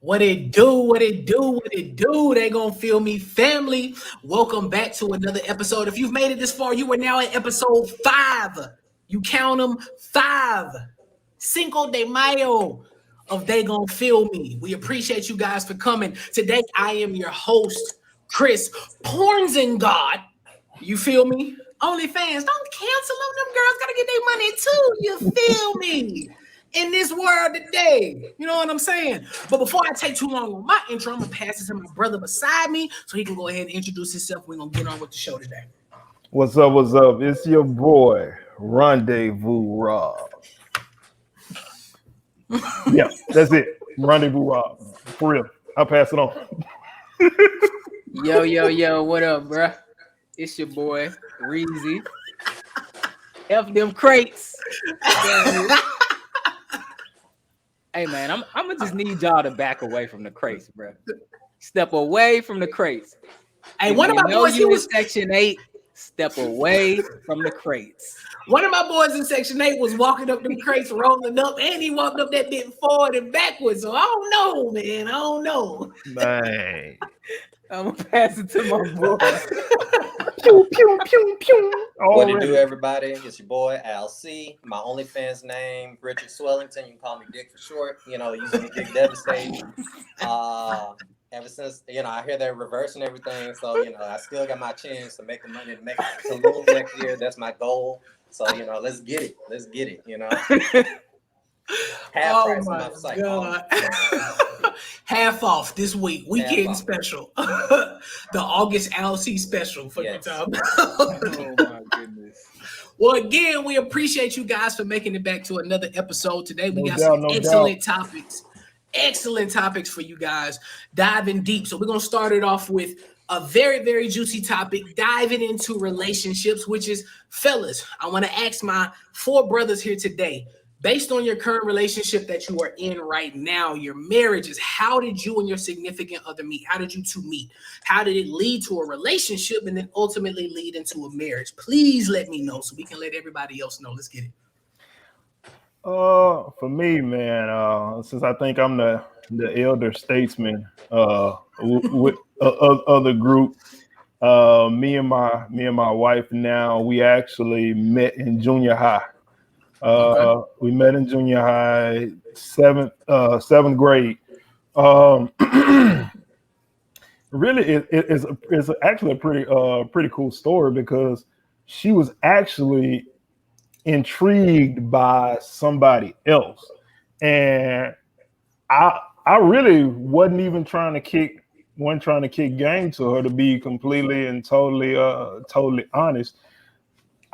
What it do, what it do, what it do. They gonna feel me, family. Welcome back to another episode. If you've made it this far, you are now at episode 5. You count them, 5. Cinco de Mayo of They Gonna Feel Me. We appreciate you guys for coming. Today, I am your host, Chris Porns and God. You feel me? OnlyFans, don't cancel them. Them girls gotta get their money too. You feel me? In this world today. You know what I'm saying? But before I take too long on my intro, I'm gonna pass it to my brother beside me so he can go ahead and introduce himself. We're gonna get on with the show today. What's up? What's up? It's your boy, Rendezvous Rob. Yeah, that's it. Rendezvous Rob. For real. I'll pass it on. Yo, what up, bruh? It's your boy, Reezy. F them crates. Hey, man, I'm gonna just need y'all to back away from the crates, bruh. Step away from the crates. Hey, If one of you my know boys, you in Section 8, step away from the crates. one of my boys in Section 8 was walking up them crates, rolling up, and he walked up that bit forward and backwards. So I don't know, man. I don't know. Dang. I'm gonna pass it to my boy. Pew, pew, pew, pew. What it Already. do, everybody? It's your boy Al C. My OnlyFans name, Richard Swellington. You can call me Dick for short. Using the Dick Devastate. Ever since I hear they're reversing everything, so I still got my chance to make the money to make it to move next year. That's my goal. So let's get it. Let's get it. Half price on my site. God. Half off this week, weekend off. special. The August LC special for your time. Oh my goodness. Well, again, we appreciate you guys for making it back to another episode today. We No got doubt, some no excellent topics. Excellent topics for you guys. Diving deep. So we're going to start it off with a very, very juicy topic, diving into relationships, which is, fellas, I want to ask my 4 brothers here today, based on your current relationship that you are in right now, your marriages, how did you and your significant other meet? How did you two meet? How did it lead to a relationship and then ultimately lead into a marriage? Please let me know so we can let everybody else know. Let's get it. For me, man, since I think I'm the elder statesman with other group, me and my wife now, we actually met in junior high. We met in junior high, seventh grade. Really, it's actually a pretty cool story because she was actually intrigued by somebody else, and I really wasn't even trying to kick game to her, to be completely and totally honest.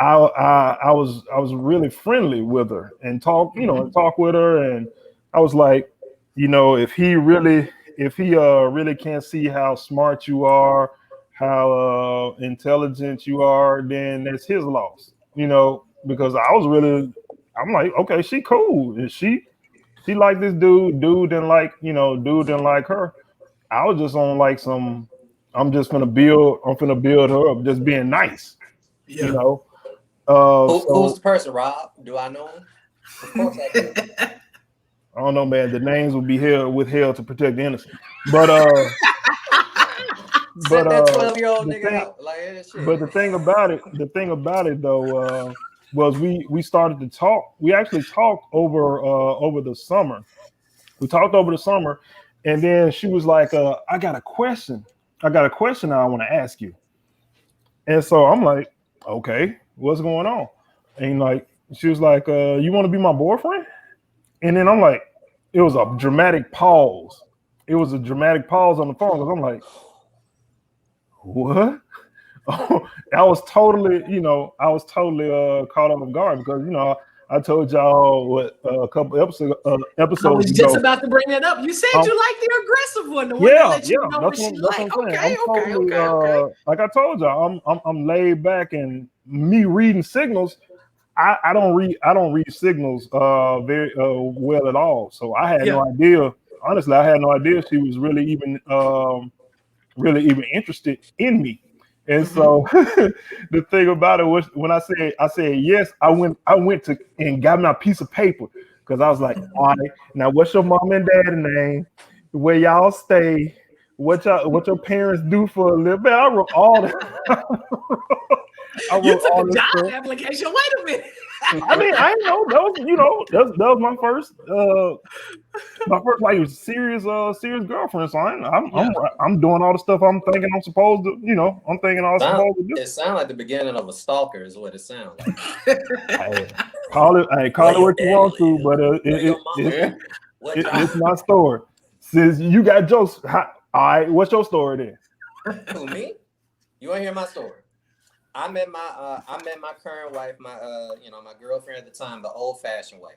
I was really friendly with her and talk with her, and I was like, if he really can't see how smart you are, how intelligent you are, then that's his loss, because I'm like, okay, she cool, and she like this dude didn't like her. I was just on like I'm finna build her up, just being nice, Yeah. Who's the person, Rob? Do I know him? Of course I do. I don't know, man. The names will be withheld to protect the innocent. But Set that 12-year-old nigga out. Like that shit. But the thing about it though, was we started to talk. We actually talked over the summer. We talked over the summer, and then she was like, I got a question I want to ask you. And so I'm like, okay, what's going on? And like, she was like, you want to be my boyfriend? And then I'm like, it was a dramatic pause. It was a dramatic pause on the phone because I'm like, what? I was totally caught off guard because I told y'all what a couple episodes I was just about to bring that up. You said you like the aggressive one, the one that let you know what she like. Okay. Like I told y'all, I'm laid back, and me reading signals, I don't read signals very well at all. So I had no idea. Honestly, I had no idea she was really even interested in me. And so the thing about it was, when I said yes, I went to and got my piece of paper because I was like, all right, now what's your mom and dad name? where y'all stay, what your parents do for a living. I wrote all that. I You wrote took all a this job stuff. application. Wait a minute. I mean, I ain't know that was that was my first like serious girlfriend. So Yeah. I'm doing all the stuff I'm thinking I'm supposed to I'm thinking I'm supposed to do. It sounds like the beginning of a stalker, is what it sounds like. Hey, Where call it your what you daddy want to, live? but Where your mama live? What it's job? my story. Since you got jokes, all right, what's your story then? Who, me? You want to hear my story? I met my current wife, my girlfriend at the time, the old fashioned way,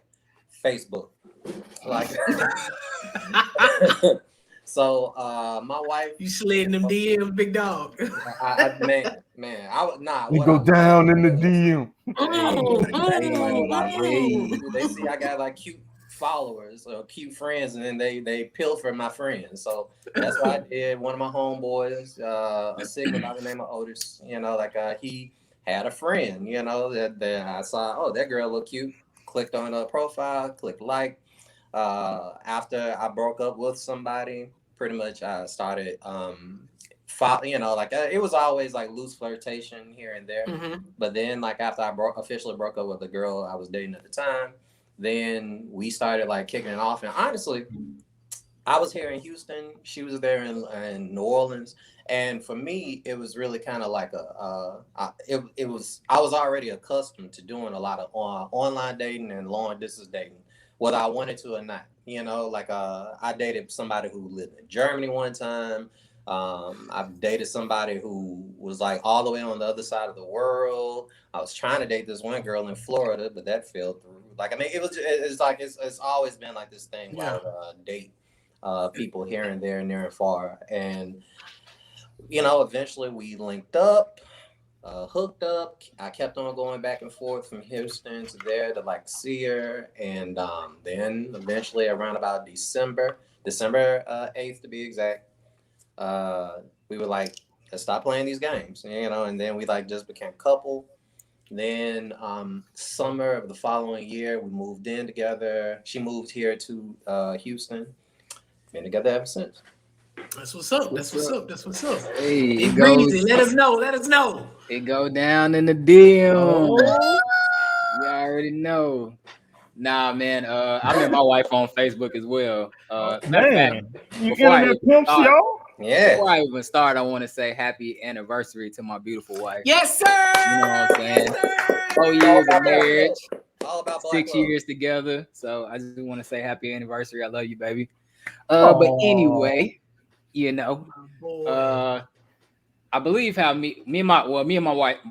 Facebook. Like, so my wife, You slid in them DMs, big dog. man, I was nah. You What go I'm saying down in the is, DM. Mm, you know, like Hey. they see I got like cute followers or cute friends, and then they pilfer my friends. So that's what I did. One of my homeboys, a Sigma by the name of Otis, he had a friend, that I saw. Oh, that girl look cute. Clicked on her profile, clicked like. After I broke up with somebody, pretty much I started it was always like loose flirtation here and there. mhm. But then, like, after officially broke up with the girl I was dating at the time, then we started like kicking it off. And honestly, I was here in Houston, she was there in New Orleans, and for me, it was really kind of like it was I was already accustomed to doing a lot of online dating and long distance dating, whether I wanted to or not. I dated somebody who lived in Germany one time. I've dated somebody who was like all the way on the other side of the world. I was trying to date this one girl in Florida, but that fell through. Like, I mean, it's always been like this thing where I Yeah. would date people here and there, near and far. And, eventually we linked up, hooked up. I kept on going back and forth from Houston to there to like see her. And then eventually around about December 8th to be exact, we were like, let's stop playing these games, and then we like just became a couple. Then summer of the following year, we moved in together. She moved here to Houston. Been together ever since. That's what's up. That's what's up. That's what's up. Hey, Hey, it goes. Breezy, let us know. Let us know. It go down in the DM. Oh You already know. Nah, man. I met my wife on Facebook as well. Matter of fact, man, you before I internet even pimps, start, y'all. Yeah. before I even start, I want to say happy anniversary to my beautiful wife. Yes, sir. You know what I'm Yes, saying? sir. 4 years of All about black love. marriage, All about black 6 years love. together. So I just want to say happy anniversary. I love you, baby. But Oh, anyway, you know, My boy. uh, I believe how me and my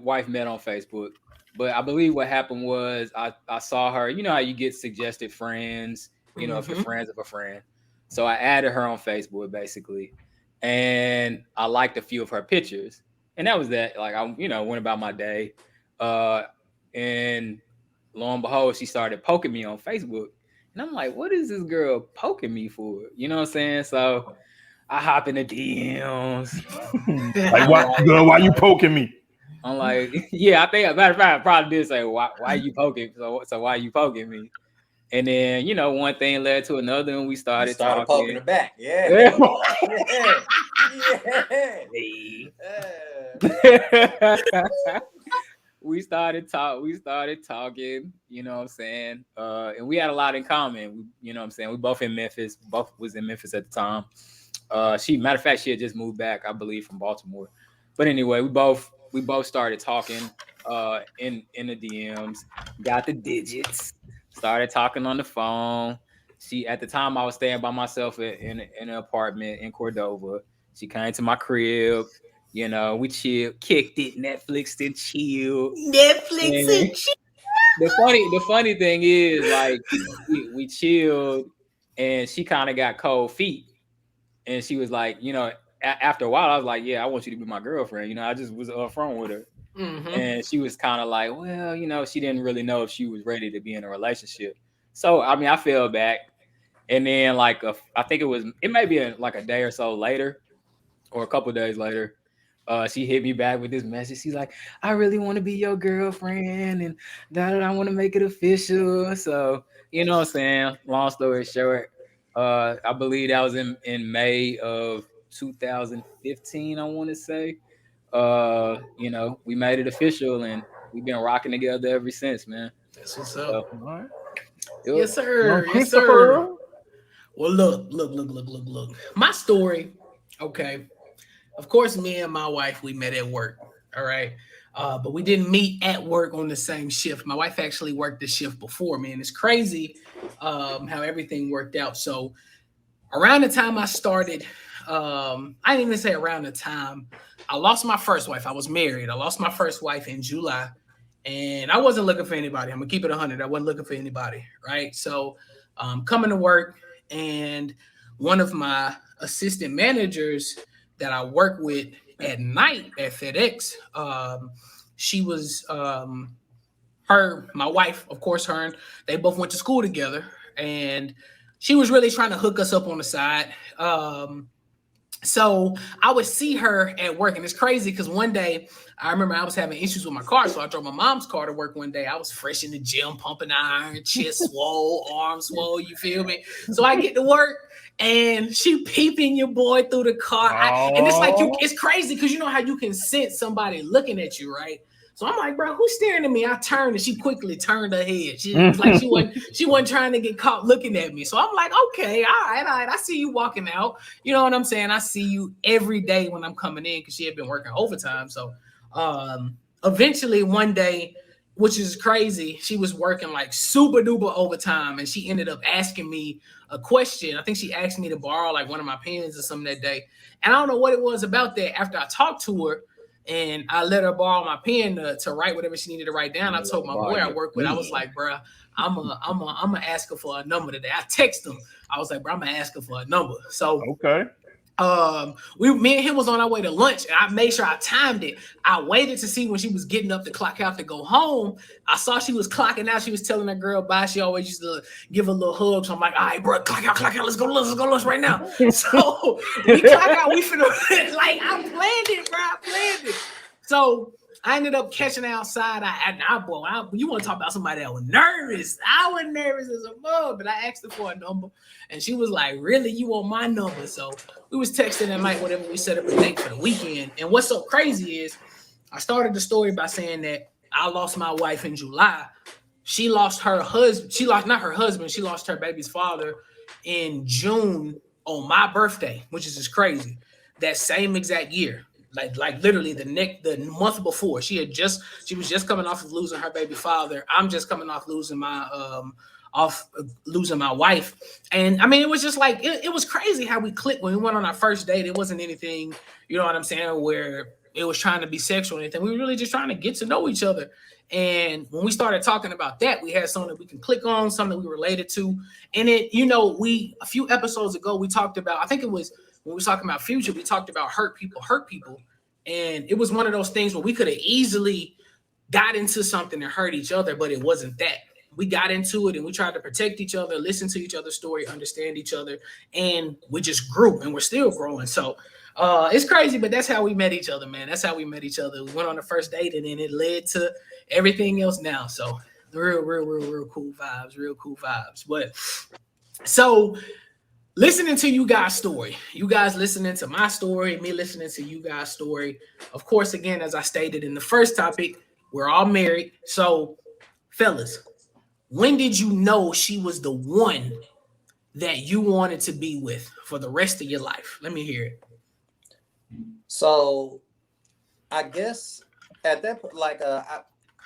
wife met on Facebook. But I believe what happened was I saw her. You know how you get suggested friends. If you're Mm-hmm. friends of a friend. So I added her on Facebook basically, and I liked a few of her pictures, and that was that. Like I went about my day, uh, and lo and behold, she started poking me on Facebook, and I'm like, what is this girl poking me for? You know what I'm saying? So I hop in the DMs. like I'm why, like, girl? Why you poking me? I'm like, yeah, I think matter of fact, I probably did say, why are you poking? So why are you poking me? And then, one thing led to another, and we You started started poking talking. her back. Yeah. Hey. Yeah. Yeah. We started talking, you know what I'm saying? And we had a lot in common. You know what I'm saying? We both in Memphis, both was in Memphis at the time. Matter of fact, she had just moved back, I believe, from Baltimore. But anyway, we both started talking in the DMs, got the digits, started talking on the phone. She At the time I was staying by myself in an apartment in Cordova. She came to my crib. We chilled, kicked it, Netflixed and chilled. Netflix And and shit. the funny thing is, like, we chilled, and she kind of got cold feet, and she was like, after a while, I was like, yeah, I want you to be my girlfriend. I just was upfront with her, Mm-hmm. and she was kind of like, well, she didn't really know if she was ready to be in a relationship. So I mean, I fell back, and then like I think it may be like a day or so later, or a couple of days later. She hit me back with this message. She's like, I really want to be your girlfriend, and that I want to make it official. So, you know what I'm saying? Long story short, I believe that was in May of 2015. I want to say. We made it official, and we've been rocking together ever since, man. That's what's So up. All right. it was, Yes, Young sir. Yes, sir. Christopher. Well, look. My story, okay. Of course, me and my wife, we met at work. All right. But we didn't meet at work on the same shift. My wife actually worked the shift before me, and it's crazy how everything worked out. So around the time I started, I didn't even say around the time I lost my first wife. I was married. I lost my first wife in July, and I wasn't looking for anybody. I'm gonna keep it 100. I wasn't looking for anybody, right? So, coming to work, and one of my assistant managers that I work with at night at FedEx, she was my wife, of course, they both went to school together, and she was really trying to hook us up on the side. So I would see her at work, and it's crazy because one day I remember I was having issues with my car, so I drove my mom's car to work one day. I was fresh in the gym, pumping iron, chest swole, arms swole. You feel me? So I get to work, and she peeping your boy through the car, and it's like Oh, it's crazy because you know how you can sense somebody looking at you, right? So I'm like, bro, who's staring at me? I turned, and she quickly turned her head. She was like, she wasn't trying to get caught looking at me. So I'm like, okay, all right. I see you walking out. You know what I'm saying? I see you every day when I'm coming in because she had been working overtime. So eventually one day, which is crazy, she was working like super duper overtime, and she ended up asking me a question. I think she asked me to borrow like one of my pens or something that day. And I don't know what it was about that. After I talked to her, and I let her borrow my pen to write whatever she needed to write down. I told my boy I work with, I was like, bro, I'm gonna ask her for a number today. I text him. I was like, bro, I'm gonna ask her for a number. So okay. me and him was on our way to lunch, and I made sure I timed it. I waited to see when she was getting up to clock out to go home. I saw she was clocking out. She was telling that girl bye. She always used to give a little hug. So I'm like, all right, bro, clock out, let's go lunch right now. So we clock out, we finna like I planned it, bro. I planned it. So I ended up catching her outside. You want to talk about somebody that was nervous? I was nervous as a mug, but I asked her for a number, and she was like, "Really, you want my number?" So we was texting that night, whatever. We set up a date for the weekend. And what's so crazy is, I started the story by saying that I lost my wife in July. She lost her husband. She lost not her husband. She lost her baby's father in June on my birthday, which is just crazy. That same exact year, like literally the month before, she was just coming off of losing her baby father. I'm just coming off losing my wife. And I mean, it was just like it was crazy how we clicked when we went on our first date. It wasn't anything, you know what I'm saying, where it was trying to be sexual or anything. We were really just trying to get to know each other. And when we started talking about that, we had something that we can click on, something we related to. And a few episodes ago, we talked about, I think it was when we were talking about future, we talked about hurt people. And it was one of those things where we could have easily got into something and hurt each other, but it wasn't that. We got into it and we tried to protect each other, listen to each other's story, understand each other, and we just grew and we're still growing. So it's crazy, but that's how we met each other, man. That's how we met each other. We went on the first date and then it led to everything else now. So real cool vibes, real cool vibes. But so listening to you guys' story, you guys listening to my story, me listening to you guys' story. Of course, again, as I stated in the first topic, we're all married. So, fellas, when did you know she was the one that you wanted to be with for the rest of your life? Let me hear it. So I guess at that point,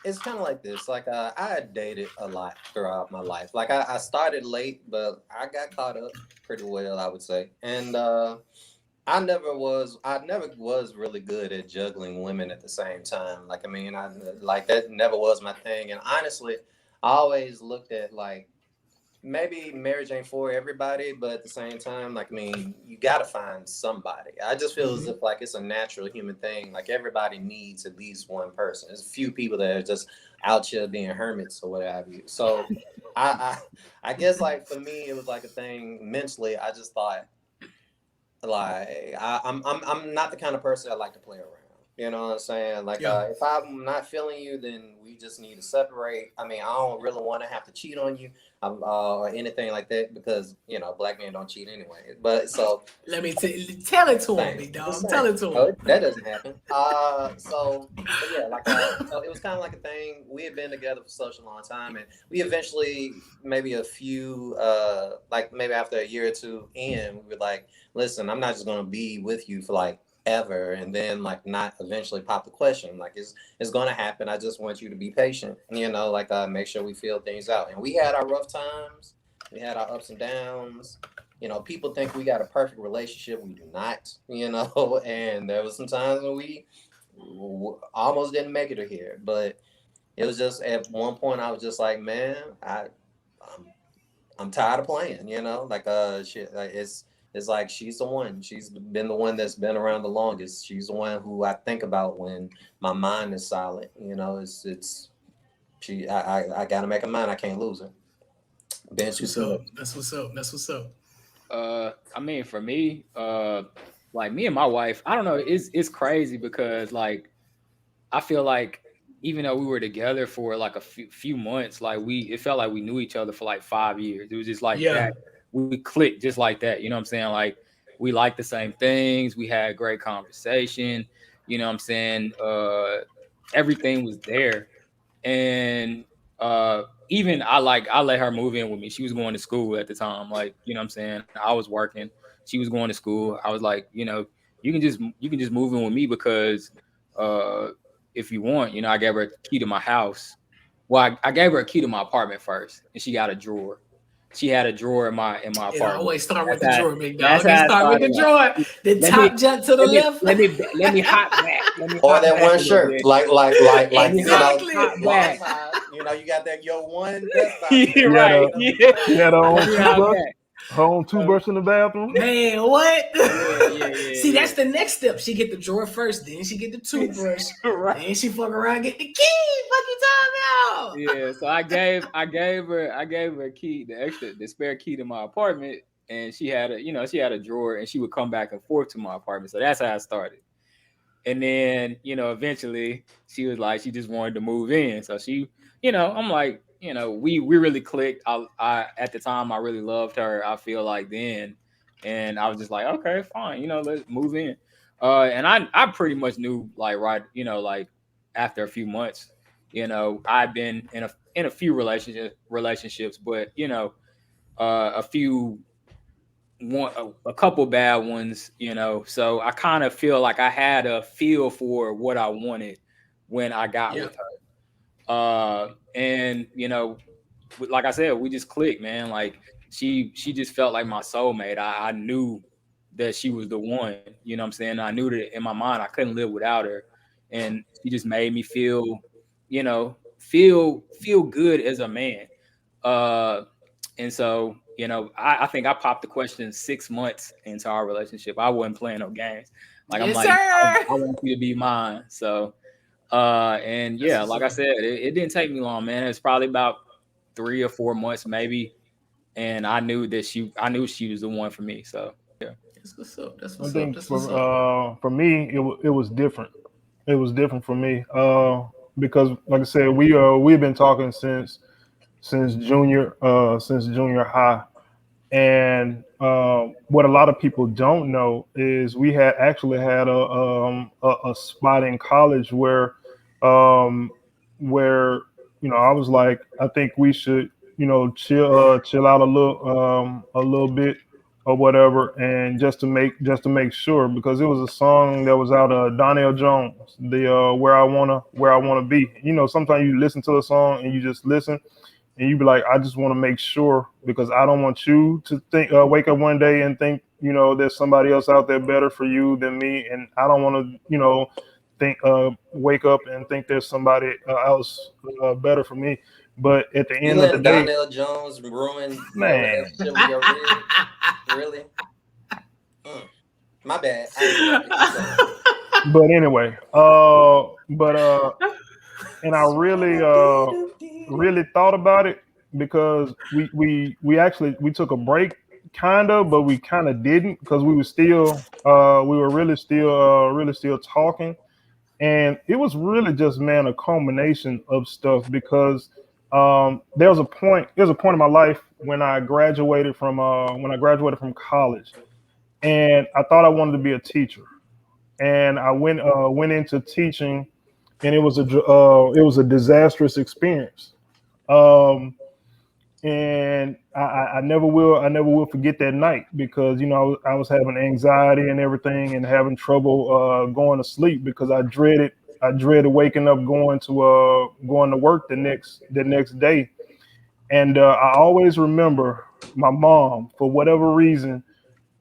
it's kind of like this. I had dated a lot throughout my life. I started late, but I got caught up pretty well, I would say. And I never was really good at juggling women at the same time. That never was my thing. And honestly, I always looked at maybe marriage ain't for everybody, but at the same time, you gotta find somebody. I just feel as if it's a natural human thing. Like everybody needs at least one person. There's a few people that are just out here being hermits or what have you. So I guess for me it was like a thing mentally. I just thought I'm not the kind of person that like to play around. You know what I'm saying? Like, Yeah. if I'm not feeling you, then we just need to separate. I mean, I don't really want to have to cheat on you, or anything like that, because black men don't cheat anyway. But so Let me tell it to him, thanks. big I'm just dog. Tell saying. it to No, him. that doesn't happen. But yeah, like, so it was kind of like a thing. We had been together for such a long time, and we eventually, maybe a few, like maybe after a year or two in, we were like, listen, I'm not just gonna be with you for like ever, and then like not eventually pop the question. Like, it's gonna happen. I just want you to be patient. Like, make sure we feel things out. And we had our rough times. We had our ups and downs. People think we got a perfect relationship. We do not, and there was some times when we almost didn't make it here. But it was just at one point I was just like, man, I'm, I'm tired of playing, like, shit, like, it's like she's the one. She's been the one that's been around the longest. She's the one who I think about when my mind is silent. It's she. I gotta make a mind. I can't lose her. Been That's too what's soon. up. That's what's up. That's what's up. I mean, for me, like me and my wife, I don't know, it's crazy because like I feel like even though we were together for like a few months, like it felt like we knew each other for like 5 years. It was just like Yeah. that. We clicked just like that. You know what I'm saying? Like we liked the same things. We had great conversation. You know what I'm saying? Everything was there. And even I let her move in with me. She was going to school at the time. Like, you know what I'm saying? I was working. She was going to school. I was like, you can just move in with me because uh if you want, I gave her a key to my house. Well, I gave her a key to my apartment first, and she got a drawer. She had a drawer in my It apartment. always start with That's the how drawer, big that's dog. how It I start with started the out. drawer. The Let me top jump to the let me left. let me hop back. Let me Or hop that back one a little shirt, bit. like Let me hop Exactly. hop back. long time. You got that your one Best Buy You're shirt. She had right. a Yeah. she had her Let own me hop toothbrush, back. her own So, toothbrush in the bathroom. Man, what? yeah, yeah, yeah, See, yeah. that's the next step. She get the drawer first, then she get the toothbrush, Right. then she fuck around, get the key. Fuck you talking about? Yeah. So I gave her a key, the spare key to my apartment, and she had a drawer, and she would come back and forth to my apartment. So that's how I started. And then, eventually she was like, she just wanted to move in. So I'm like, we really clicked. I at the time I really loved her. I feel like then, and I was just like, okay, fine, let's move in. And I pretty much knew like right, like after a few months, I'd been in a few relationships, but a few one a couple bad ones, so I kind of feel like I had a feel for what I wanted when I got Yeah. with her. And like I said, we just clicked, man. Like she just felt like my soulmate. I knew that she was the one. You know what I'm saying? I knew that in my mind I couldn't live without her, and she just made me feel good as a man. Uh, and so, I think I popped the question 6 months into our relationship. I wasn't playing no games. Like I'm Yes, like, I sir. want you to be mine. So, and That's yeah, what's like I up. said, it didn't take me long, man. It's probably about 3 or 4 months, maybe. And I knew she was the one for me. So yeah. That's what's up. That's I what's up. think That's what's up. for me it was different. It was different for me because like I said we've been talking since junior high. And what a lot of people don't know is we had actually had a spot in college um, where I was like, I think we should chill out a little bit or whatever, and just to make sure, because it was a song that was out of Donnell Jones, the where I wanna be. Sometimes you listen to a song and you just listen and you be like, I just want to make sure, because I don't want you to think, wake up one day and think, there's somebody else out there better for you than me, and I don't want to, think, wake up and think there's somebody else better for me. But at the You end of the letting day, Donnell Jones ruin your man, relationship with your rib? Really? Mm. My bad. I ain't mean to keep going. but anyway, and I really thought about it, because we actually we took a break, kind of, but we kind of didn't, because we were really still talking. And it was really just, man, a culmination of stuff because there was a point in my life when I graduated from college, and I thought I wanted to be a teacher, and I went into teaching, and it was a disastrous experience. Um, and I never will forget that night because I was having anxiety and everything and having trouble going to sleep because I dreaded waking up going to work the next day. And I always remember my mom, for whatever reason.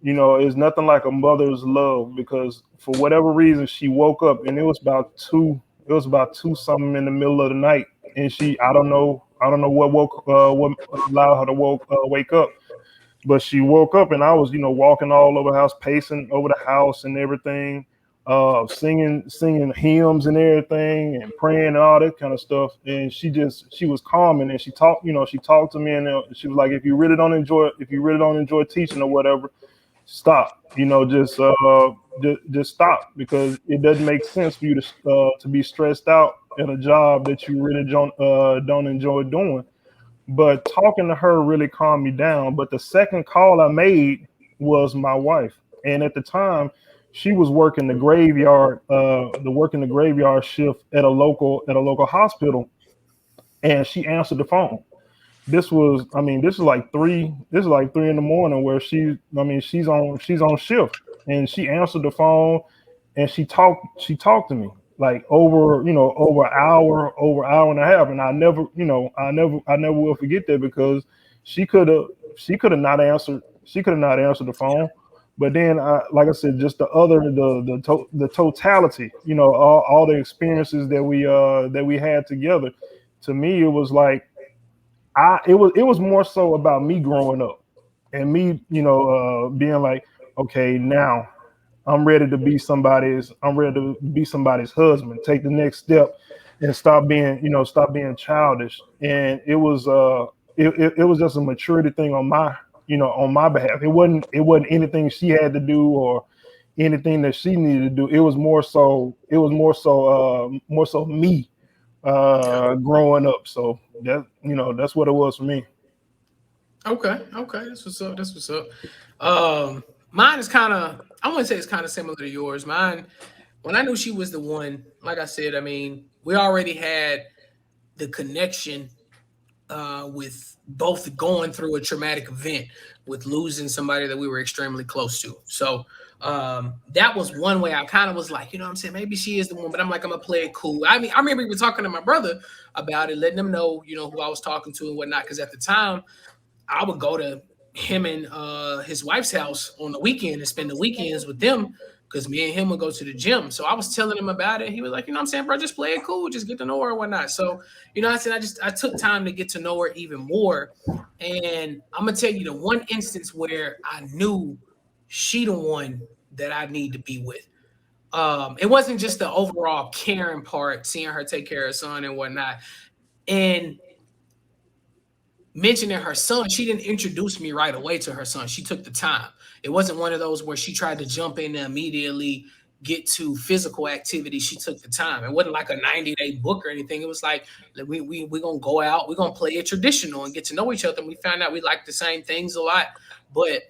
It's nothing like a mother's love, because for whatever reason she woke up, and it was about two something in the middle of the night, and I don't know what allowed her to wake up, but she woke up, and I was walking all over the house, pacing over the house and everything, singing hymns and everything, and praying and all that kind of stuff. And she was calming, and she talked to me, and she was like, if you really don't enjoy teaching or whatever, stop. Just stop, because it doesn't make sense for you to be stressed out at a job that you really don't enjoy doing. But talking to her really calmed me down. But the second call I made was my wife, and at the time, she was working the graveyard shift at a local hospital, and she answered the phone. This is like 3 in the morning, where she's on shift, and she answered the phone, and she talked to me like over hour and a half. And I never will forget that, because she could have she could have not answered the phone. But then, like I said, just the totality, all the experiences that we had together. To me, it was like, it was more so about me growing up, and me, being like, okay, now I'm ready to be somebody's husband, take the next step, and stop being childish. And it was just a maturity thing on my behalf. It wasn't anything she had to do, or anything that she needed to do. More so me growing up. So that's what it was for me. Okay, okay, that's what's up. That's what's up. Mine is kind of, I wouldn't say it's kind of similar to yours. Mine, when I knew she was the one, like I said, I mean, we already had the connection with both going through a traumatic event, with losing somebody that we were extremely close to. So that was one way I kind of was like, what I'm saying, maybe she is the one, but I'm like, I'm gonna play it cool. I mean, I remember even talking to my brother about it, letting him know, who I was talking to and whatnot, because at the time I would go to him and his wife's house on the weekend and spend the weekends with them, because me and him would go to the gym. So I was telling him about it. He was like, what I'm saying, bro, just play it cool, just get to know her and whatnot. So, I said, I took time to get to know her even more. And I'm gonna tell you the one instance where I knew she the one that I need to be with. It wasn't just the overall caring part, seeing her take care of her son and whatnot. And mentioning her son, she didn't introduce me right away to her son. She took the time. It wasn't one of those where she tried to jump in and immediately get to physical activity. She took the time. It wasn't like a 90-day book or anything. It was like, we're going to go out, we're going to play it traditional and get to know each other. And we found out we like the same things a lot. But,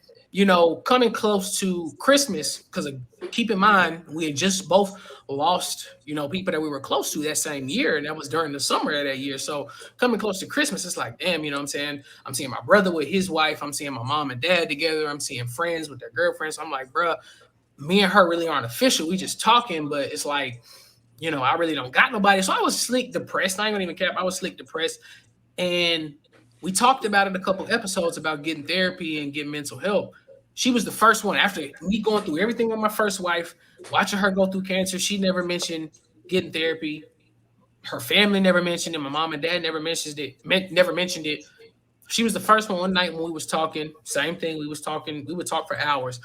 coming close to Christmas, because keep in mind, we had just both lost, people that we were close to that same year. And that was during the summer of that year. So coming close to Christmas, it's like, damn, what I'm saying? I'm seeing my brother with his wife. I'm seeing my mom and dad together. I'm seeing friends with their girlfriends. I'm like, bruh, me and her really aren't official. We just talking, but it's like, I really don't got nobody. So I was slick depressed. I ain't gonna even cap. I was slick depressed. And we talked about it a couple episodes about getting therapy and getting mental help. She was the first one after me going through everything with my first wife, watching her go through cancer. She never mentioned getting therapy. Her family never mentioned it. My mom and dad never mentioned it. Never mentioned it. She was the first one night when we was talking. Same thing. We was talking. We would talk for hours.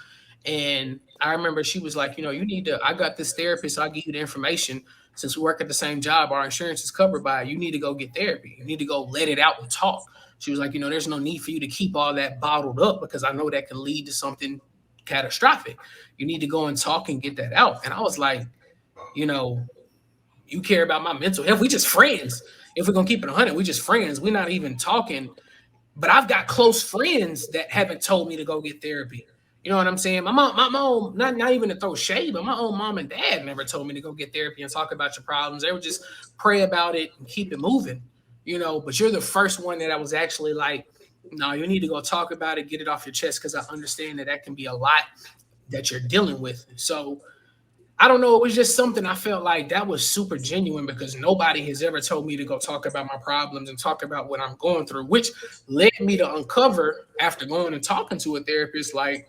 And I remember she was like, you need to, I got this therapist. I'll give you the information. Since we work at the same job, our insurance is covered by it. You need to go get therapy. You need to go let it out and talk. She was like, there's no need for you to keep all that bottled up, because I know that can lead to something catastrophic. You need to go and talk and get that out. And I was like, you know, You care about my mental health. We just friends. If we're gonna keep it 100, we just friends. We're not even talking. But I've got close friends that haven't told me to go get therapy. You know what I'm saying? My own, not even to throw shade, but my own mom and dad never told me to go get therapy and talk about your problems. They would just pray about it and keep it moving. But you're the first one that I was actually like, no, you need to go talk about it, get it off your chest, because I understand that can be a lot that you're dealing with. So I don't know. It was just something I felt like that was super genuine because nobody has ever told me to go talk about my problems and talk about what I'm going through, which led me to uncover after going and talking to a therapist, like,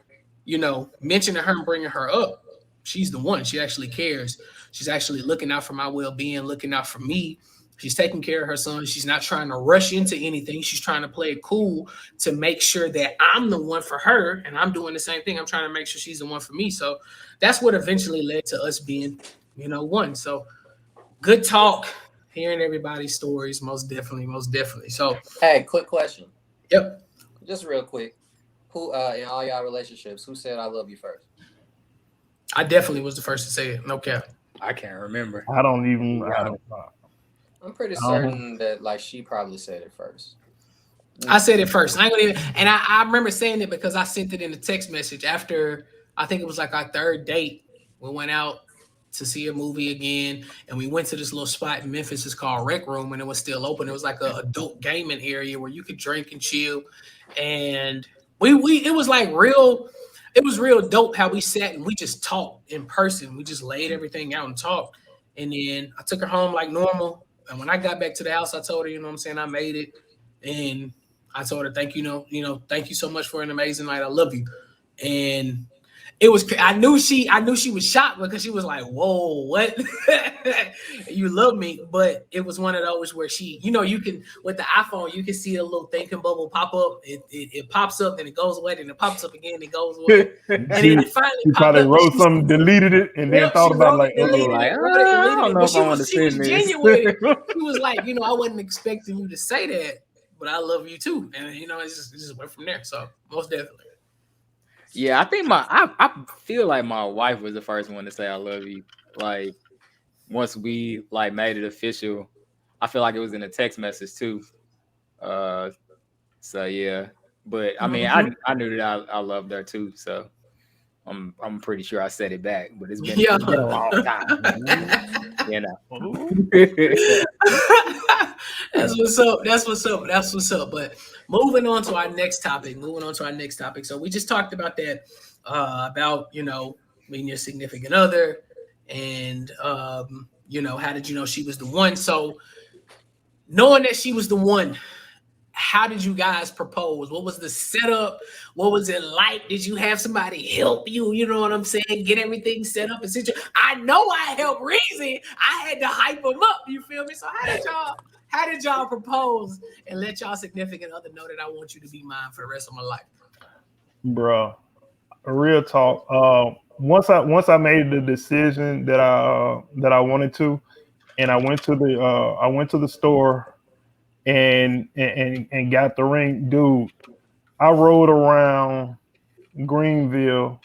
mentioning her and bringing her up. She's the one. She actually cares. She's actually looking out for my well being, looking out for me. She's taking care of her son. She's not trying to rush into anything. She's trying to play it cool to make sure that I'm the one for her. And I'm doing the same thing. I'm trying to make sure she's the one for me. So that's what eventually led to us being, one. So good talk, hearing everybody's stories, most definitely, most definitely. So, Hey, quick question. Yep. Just real quick. Who in all y'all relationships, who said I love you first? I definitely was the first to say it. No cap. I can't remember. I don't even. I'm pretty certain that like she probably said it first. I said it first. I ain't gonna even, and I remember saying it because I sent it in a text message after I think it was like our third date. We went out to see a movie again, and we went to this little spot in Memphis. It's called Rec Room, and it was still open. It was like a adult gaming area where you could drink and chill. And we it was like real. It was real dope how we sat and we just talked in person. We just laid everything out and talked. And then I took her home like normal. And when I got back to the house, I told her, I made it. And I told her, thank you, thank you so much for an amazing night. I love you. And it was, I knew she was shocked because she was like, whoa, what? You love me. But it was one of those where she, you can, with the iPhone, you can see a little thinking bubble pop up. It pops up and it goes away, and it pops up again, it goes away. And then it finally she popped probably up. wrote something, deleted it, and then thought about like, deleted like, it, wrote it, I deleted don't it. know But if I want to she was send this. genuine with it. She was like, I wasn't expecting you to say that, but I love you too. And it just went from there. So most definitely. Yeah, I think I feel like my wife was the first one to say I love you. Like once we like made it official, I feel like it was in a text message too. So yeah. But I mean I knew that I loved her too, so I'm pretty sure I said it back, but it's been a long time. That's what's up. That's what's up. That's what's up. But moving on to our next topic. So we just talked about that, about meeting your significant other, and how did you know she was the one? So knowing that she was the one, how did you guys propose? What was the setup? What was it like? Did you have somebody help you? You know what I'm saying? Get everything set up and situation. I know I helped Reezy. I had to hype him up. You feel me? So how did y'all propose and let y'all significant other know that I want you to be mine for the rest of my life? bro, real talk. Once I made the decision that I wanted to, and I went to the store and got the ring, dude. I rode around Greenville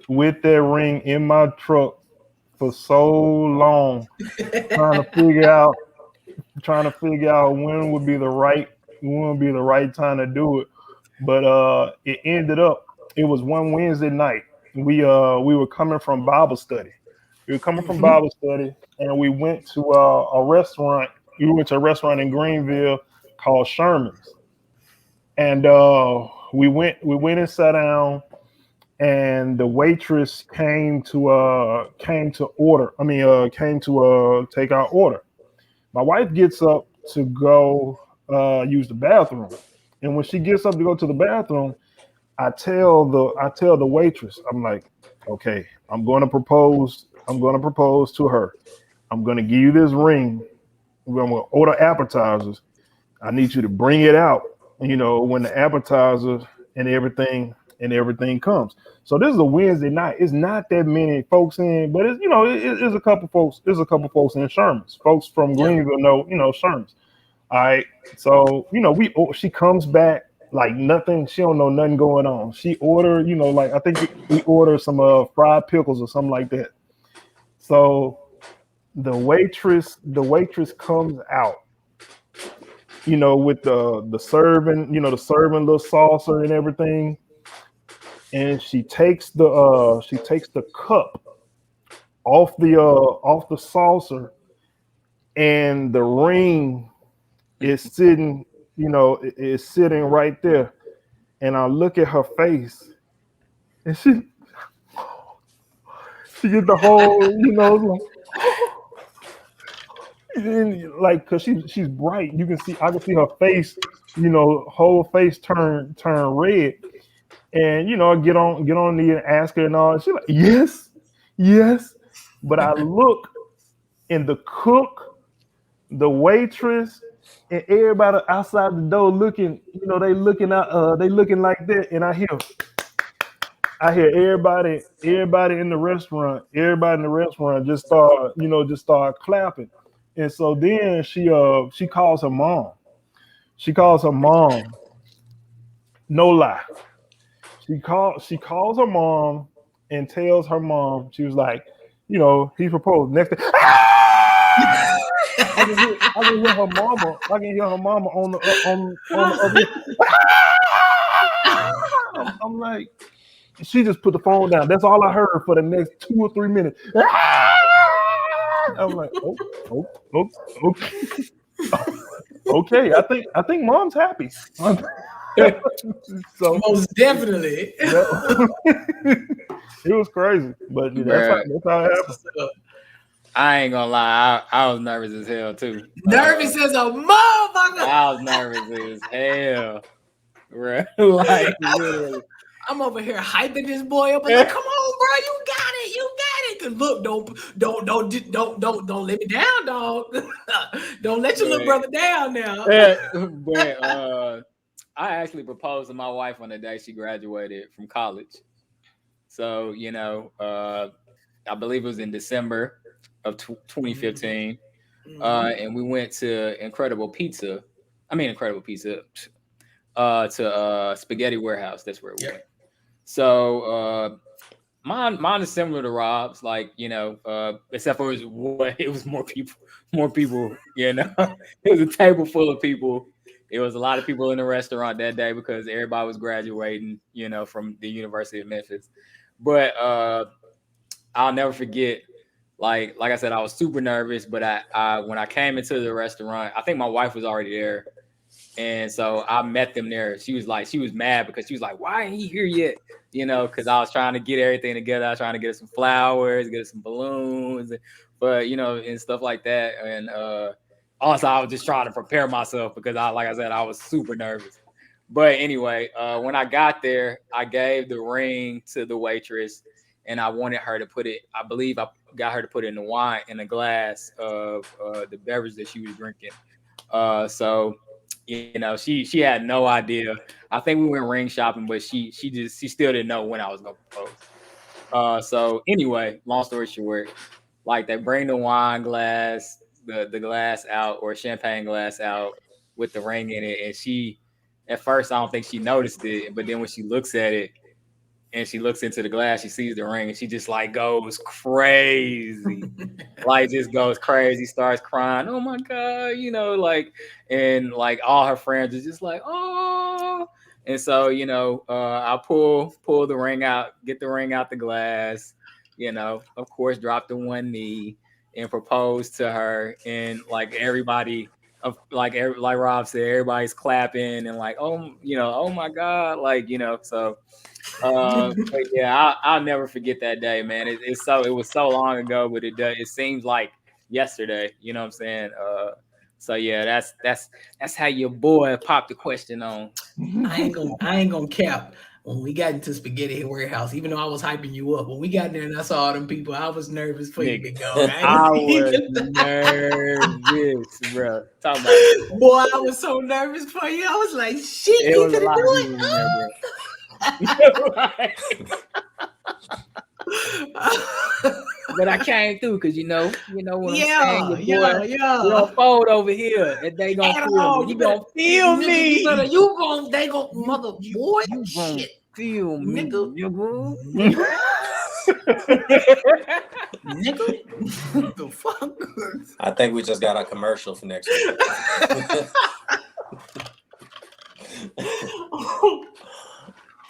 with that ring in my truck for so long, trying to figure out when would be the right time to do it. But it ended up, it was one Wednesday night. We were coming from Bible study. We were coming from Bible study, and we went to a restaurant. We went to a restaurant in Greenville called Sherman's, and we went and sat down, and the waitress came to order. Came to take our order. My wife gets up to go use the bathroom, and when she gets up to go to the bathroom, I tell the waitress, I'm like, okay, I'm going to propose. I'm going to propose to her. I'm going to give you this ring. We're going to order appetizers. I need you to bring it out, when the appetizers and everything comes. So this is a Wednesday night. It's not that many folks in, but it's a couple folks. There's a couple folks in Sherman's. Folks from Greenville know Sherman's. All right. So she comes back like nothing. She don't know nothing going on. She ordered, like I think we ordered some fried pickles or something like that. So the waitress comes out, with the serving, the serving little saucer and everything, and she takes the cup off the saucer, and the ring is sitting, is sitting right there. And I look at her face, and she get the whole, like, cause she's bright. I can see her face, whole face turn red. And I get on the and ask her and all. She's like, yes, yes. But I look, and the cook, the waitress, and everybody outside the door looking, they looking like that. And I hear everybody in the restaurant just start clapping. And so then she calls her mom. She calls her mom. No lie. She calls her mom and tells her mom, she was like, he proposed. Next day, I can hear her mama. I can hear her mama on the other end. I'm like, she just put the phone down. That's all I heard for the next 2 or 3 minutes. I'm like, okay. Okay, I think mom's happy. So Most definitely. It was crazy, but that's how it happened. I ain't gonna lie, I was nervous as hell too. Nervous as a motherfucker. I was nervous as hell. Bro. Like literally. I'm over here hyping this boy up. I'm like, come on, bro, you got it. Cause look, don't let me down, dog. Don't let your little brother down now. But I actually proposed to my wife on the day she graduated from college. So, I believe it was in December of 2015. And we went to Incredible Pizza to Spaghetti Warehouse. That's where we went. So mine is similar to Rob's, like, except for it was more people, It was a table full of people. It was a lot of people in the restaurant that day because everybody was graduating, from the University of Memphis. But I'll never forget, like I said, I was super nervous, but I when I came into the restaurant, I think my wife was already there. And so I met them there. She was mad because she was like, why ain't he here yet? Because I was trying to get everything together. I was trying to get her some flowers, get her some balloons, but, and stuff like that. And also, I was just trying to prepare myself because like I said, I was super nervous. But anyway, when I got there, I gave the ring to the waitress, and I wanted her to put it, I believe I got her to put it in the wine, in a glass of the beverage that she was drinking. So she had no idea. I think we went ring shopping, but she still didn't know when I was gonna propose. So anyway, long story short, like, they bring the wine glass, the glass out, or champagne glass out with the ring in it, and she, at first, I don't think she noticed it, but then when she looks at it and she looks into the glass, she sees the ring, and she just like goes crazy. Like, just goes crazy, starts crying. Oh my God, and like all her friends are just like, oh. And so, I pull the ring out, get the ring out the glass, of course, drop to one knee and propose to her. And like everybody, like Rob said, everybody's clapping and like, oh my God, so. But yeah, I'll never forget that day, man. It was so long ago, but it seems like yesterday. You know what I'm saying? So yeah, that's how your boy popped the question on. I ain't gonna cap. When we got into Spaghetti Warehouse, even though I was hyping you up, when we got there and I saw all them people, I was nervous for you, big dog. I was nervous, bro. Talk about it. Boy, I was so nervous for you. I was like, shit, he was a finna lot of do people in there, bro. But I came through because you know what I'm saying. Your boy, we don't fold over here, and they gonna feel me. You gonna feel me. They gonna mother boy. You gonna shit. feel me, Nigga. Nigga, the fuck? I think we just got a commercial for next week.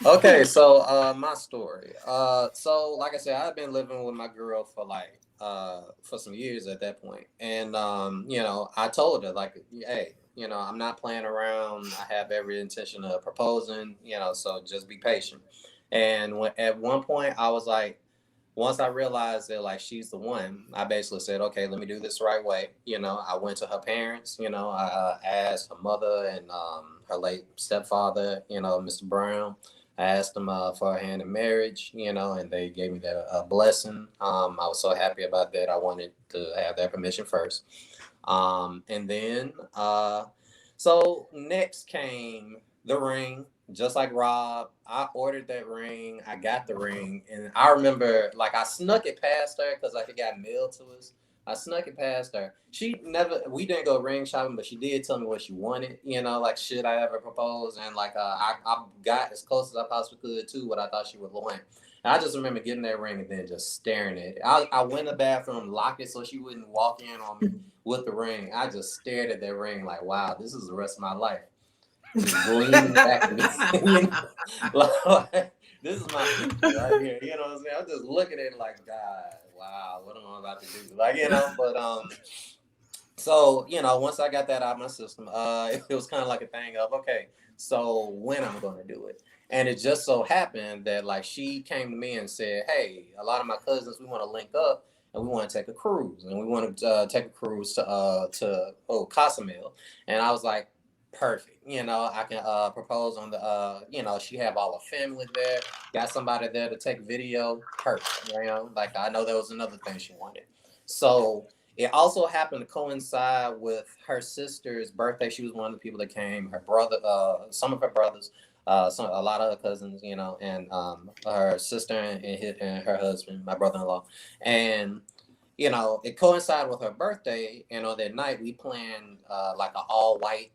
Okay, so my story. So like I said, I've been living with my girl for like for some years at that point. And you know, I told her like, hey, you know, I'm not playing around. I have every intention of proposing, you know, so just be patient. And when at one point I was like, once I realized that like she's the one, I basically said, okay, let me do this the right way. You know, I went to her parents. You know, I asked her mother and her late stepfather. You know, Mr. Brown. I asked them for a hand in marriage. You know, and they gave me that blessing. I was so happy about that. I wanted to have their permission first. And then so next came the ring. Just like Rob, I ordered that ring. I got the ring, and I remember like I snuck it past her because like it got mailed to us. I snuck it past her. She never. We didn't go ring shopping, but she did tell me what she wanted. You know, like should I ever propose? And like I got as close as I possibly could to what I thought she would want. And I just remember getting that ring and then just staring at it. I went in the bathroom, locked it so she wouldn't walk in on me with the ring. I just stared at that ring like, wow, this is the rest of my life. Just gleaming back at me. You know? Like, this is my future right here. You know what I'm saying? I'm just looking at it like, God, wow, what am I about to do? Like, you know, but so, you know, once I got that out of my system, it was kind of like a thing of, okay, so when I'm going to do it. And it just so happened that like she came to me and said, hey, a lot of my cousins, we want to link up and we want to take a cruise. And we want to take a cruise to Cozumel. And I was like, perfect. You know, I can propose on the, you know, she have all her family there, got somebody there to take video. Perfect. You know, like I know that was another thing she wanted. So it also happened to coincide with her sister's birthday. She was one of the people that came. Her brother, some of her brothers, a lot of her cousins, you know, and her sister and her husband, my brother-in-law, and you know, it coincided with her birthday. And on that night, we planned like an all-white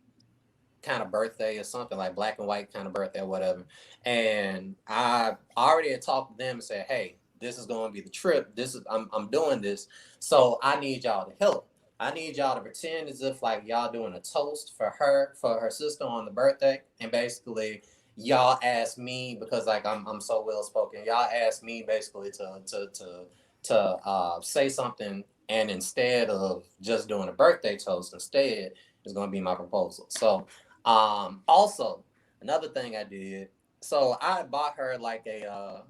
kind of birthday or something, like black and white kind of birthday or whatever. And I already had talked to them and said, hey, this is going to be the trip. This is I'm doing this. So I need y'all to help. I need y'all to pretend as if like y'all doing a toast for her sister on the birthday. And basically y'all ask me because like I'm so well spoken. Y'all ask me basically to say something, and instead of just doing a birthday toast, instead is going to be my proposal. So also, another thing I did, so I bought her like a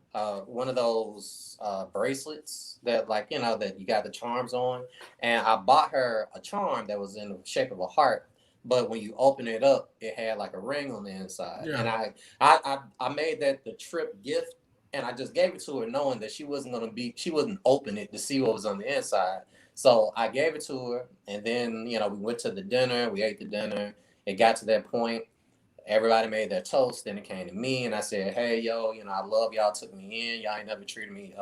one of those bracelets that like you know that you got the charms on, and I bought her a charm that was in the shape of a heart. But when you open it up, it had like a ring on the inside, and Yeah. I made that the trip gift, and I just gave it to her knowing that she wouldn't open it to see what was on the inside. So I gave it to her, and then you know we went to the dinner, we ate the dinner. It got to that point. Everybody made their toast. Then it came to me, and I said, "Hey, yo, you know, I love y'all. Took me in. Y'all ain't never treated me,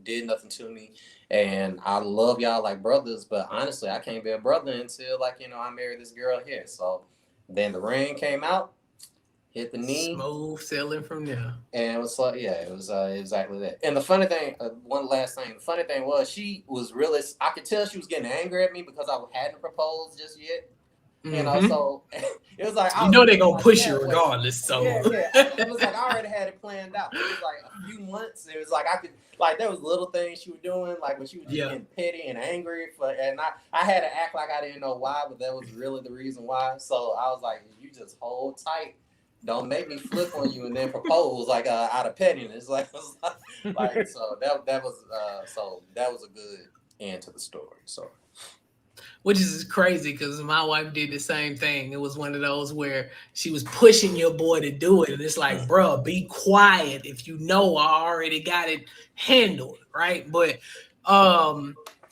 did nothing to me, and I love y'all like brothers. But honestly, I can't be a brother until like you know I married this girl here. So then the ring came out, hit the knee, Smooth sailing from there. and it was like, yeah, it was exactly that. And the funny thing, one last thing, the funny thing was she was really. I could tell she was getting angry at me because I hadn't proposed just yet. You know, Mm-hmm. so it was like I You was know they're pretty gonna much push you halfway. regardless. Yeah, So yeah. It was like I already had it planned out. It was like a few months. It was like I could like there was little things she was doing, like when she was just yeah. getting petty and angry for, and I had to act like I didn't know why, but that was really the reason why. So I was like, you just hold tight. Don't make me flip on you and then propose like out of pettiness. Like so that was so that was a good end to the story. So Which is crazy because my wife did the same thing. It was one of those where she was pushing your boy to do it, and it's like, bro, be quiet. If you know, I already got it handled, right? But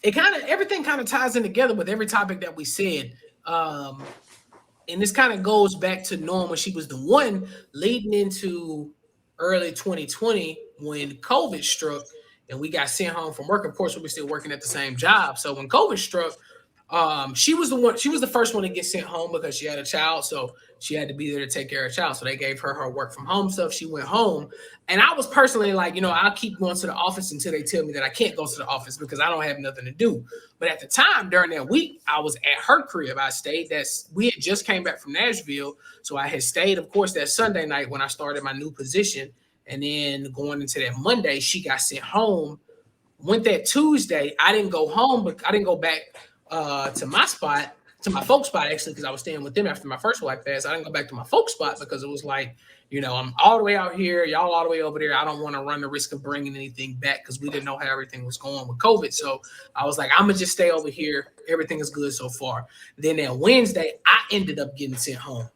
it kind of everything kind of ties in together with every topic that we said. And this kind of goes back to knowing when she was the one leading into early 2020 when COVID struck and we got sent home from work. Of course, we were still working at the same job. So when COVID struck, She was the one. She was the first one to get sent home because she had a child, so she had to be there to take care of a child. So they gave her work from home stuff. She went home, and I was personally like, I'll keep going to the office until they tell me that I can't go to the office because I don't have nothing to do. But at the time during that week, I was at her crib. I stayed. We had just came back from Nashville, so I had stayed, of course, that Sunday night when I started my new position, and then going into that Monday, she got sent home. Went that Tuesday. I didn't go home, but I didn't go back to my spot, to my folks' spot actually, because I was staying with them after my first wife passed. I didn't go back to my folks' spot because it was like, I'm all the way out here, y'all all the way over there. I don't want to run the risk of bringing anything back because we didn't know how everything was going with COVID. So I was like, I'm gonna just stay over here. Everything is good so far. Then that Wednesday, I ended up getting sent home,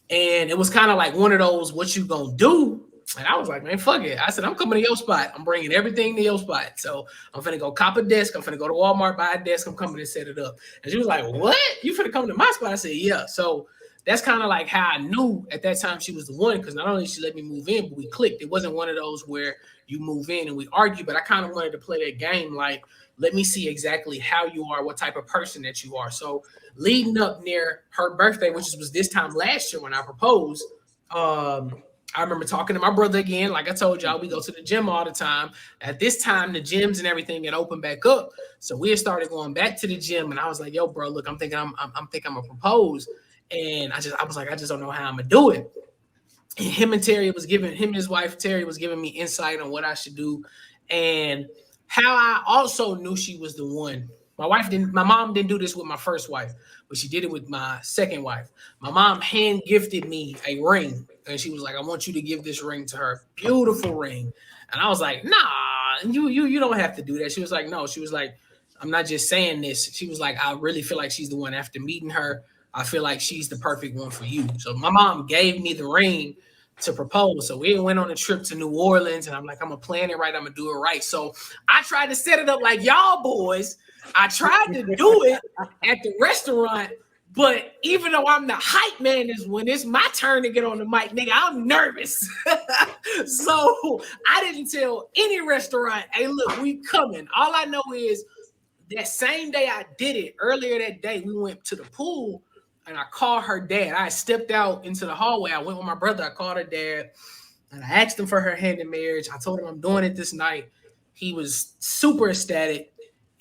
and it was kind of like one of those, what you gonna do? And I was like, man, fuck it. I said, I'm coming to your spot. I'm bringing everything to your spot. So I'm finna go cop a desk. I'm finna go to Walmart, buy a desk. I'm coming to set it up. And she was like, what? You finna come to my spot? I said, yeah. So that's kind of like how I knew at that time she was the one, because not only did she let me move in, but we clicked. It wasn't one of those where you move in and we argue, but I kind of wanted to play that game. Like, let me see exactly how you are, what type of person that you are. So leading up near her birthday, which was this time last year when I proposed, I remember talking to my brother again. Like I told y'all, we go to the gym all the time. At this time, the gyms and everything had opened back up. So we had started going back to the gym. And I was like, yo, bro, look, I'm thinking I'm gonna propose. And I was like, I just don't know how I'm gonna do it. And him and his wife, Terry, was giving me insight on what I should do. And how I also knew she was the one. My mom didn't do this with my first wife, but she did it with my second wife. My mom hand gifted me a ring, and she was like, I want you to give this ring to her. Beautiful ring. And I was like, nah, you don't have to do that. She was like, no. She was like, I'm not just saying this. She was like, I really feel like she's the one. After meeting her, I feel like she's the perfect one for you. So my mom gave me the ring to propose. So we went on a trip to New Orleans, and I'm like, I'm gonna plan it right. I'm gonna do it right. So I tried to set it up like y'all boys. I tried to do it at the restaurant, but even though I'm the hype man, is when it's my turn to get on the mic, nigga, I'm nervous. So I didn't tell any restaurant, hey, look, we coming. All I know is that same day I did it, earlier that day, we went to the pool, and I called her dad. I stepped out into the hallway. I went with my brother. I called her dad, and I asked him for her hand in marriage. I told him I'm doing it this night. He was super ecstatic.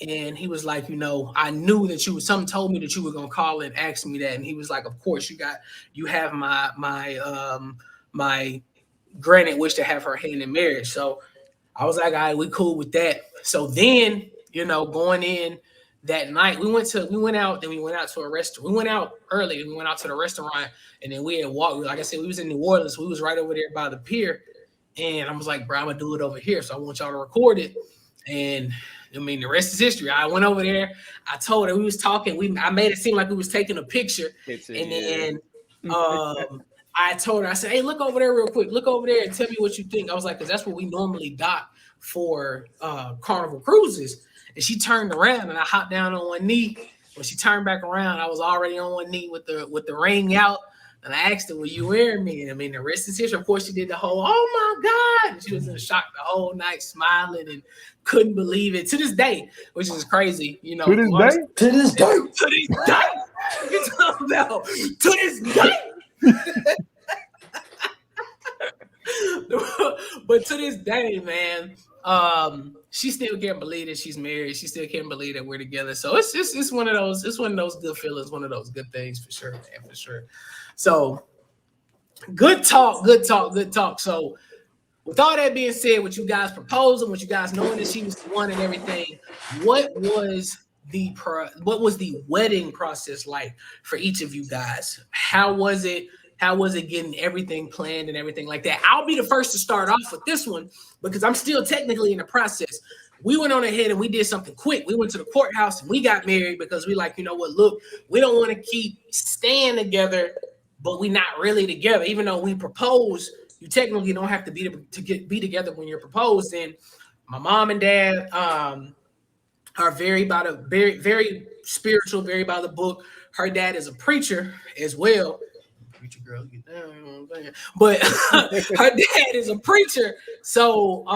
And he was like, I knew that something told me that you were going to call and ask me that. And he was like, of course, you have my granted wish to have her hand in marriage. So I was like, all right, we cool with that. So then, going in that night, we went out to a restaurant. We went out early and we went out to the restaurant, and then we had walked. Like I said, we was in New Orleans. We was right over there by the pier. And I was like, bro, I'm going to do it over here. So I want y'all to record it. And the rest is history. I went over there. I told her, we was talking. I made it seem like we was taking a picture. And then I told her, I said, hey, look over there real quick. Look over there and tell me what you think. I was like, because that's what we normally dock for Carnival Cruises. And she turned around, and I hopped down on one knee. When she turned back around, I was already on one knee with the ring out. And I asked her, will you wear me? And the rest is history. Of course, she did the whole, oh my God. And she was in shock the whole night, smiling and couldn't believe it to this day, which is crazy. To this day? To this day. To this day. You're talking about to this day. But to this day, man, she still can't believe that she's married. She still can't believe that we're together. So it's one of those good feelings, one of those good things for sure, man, for sure. So good talk. So with all that being said, with you guys proposing, with you guys knowing that she was the one and everything, what was the wedding process like for each of you guys? How was it? How was it getting everything planned and everything like that? I'll be the first to start off with this one because I'm still technically in the process. We went on ahead and we did something quick. We went to the courthouse and we got married because we like, look, we don't want to keep staying together, but we're not really together. Even though we propose, you technically don't have to be together when you're proposed. And my mom and dad are very very spiritual, very by the book. Her dad is a preacher as well. Preacher girl, get down, you know what I'm saying? But her dad is a preacher. So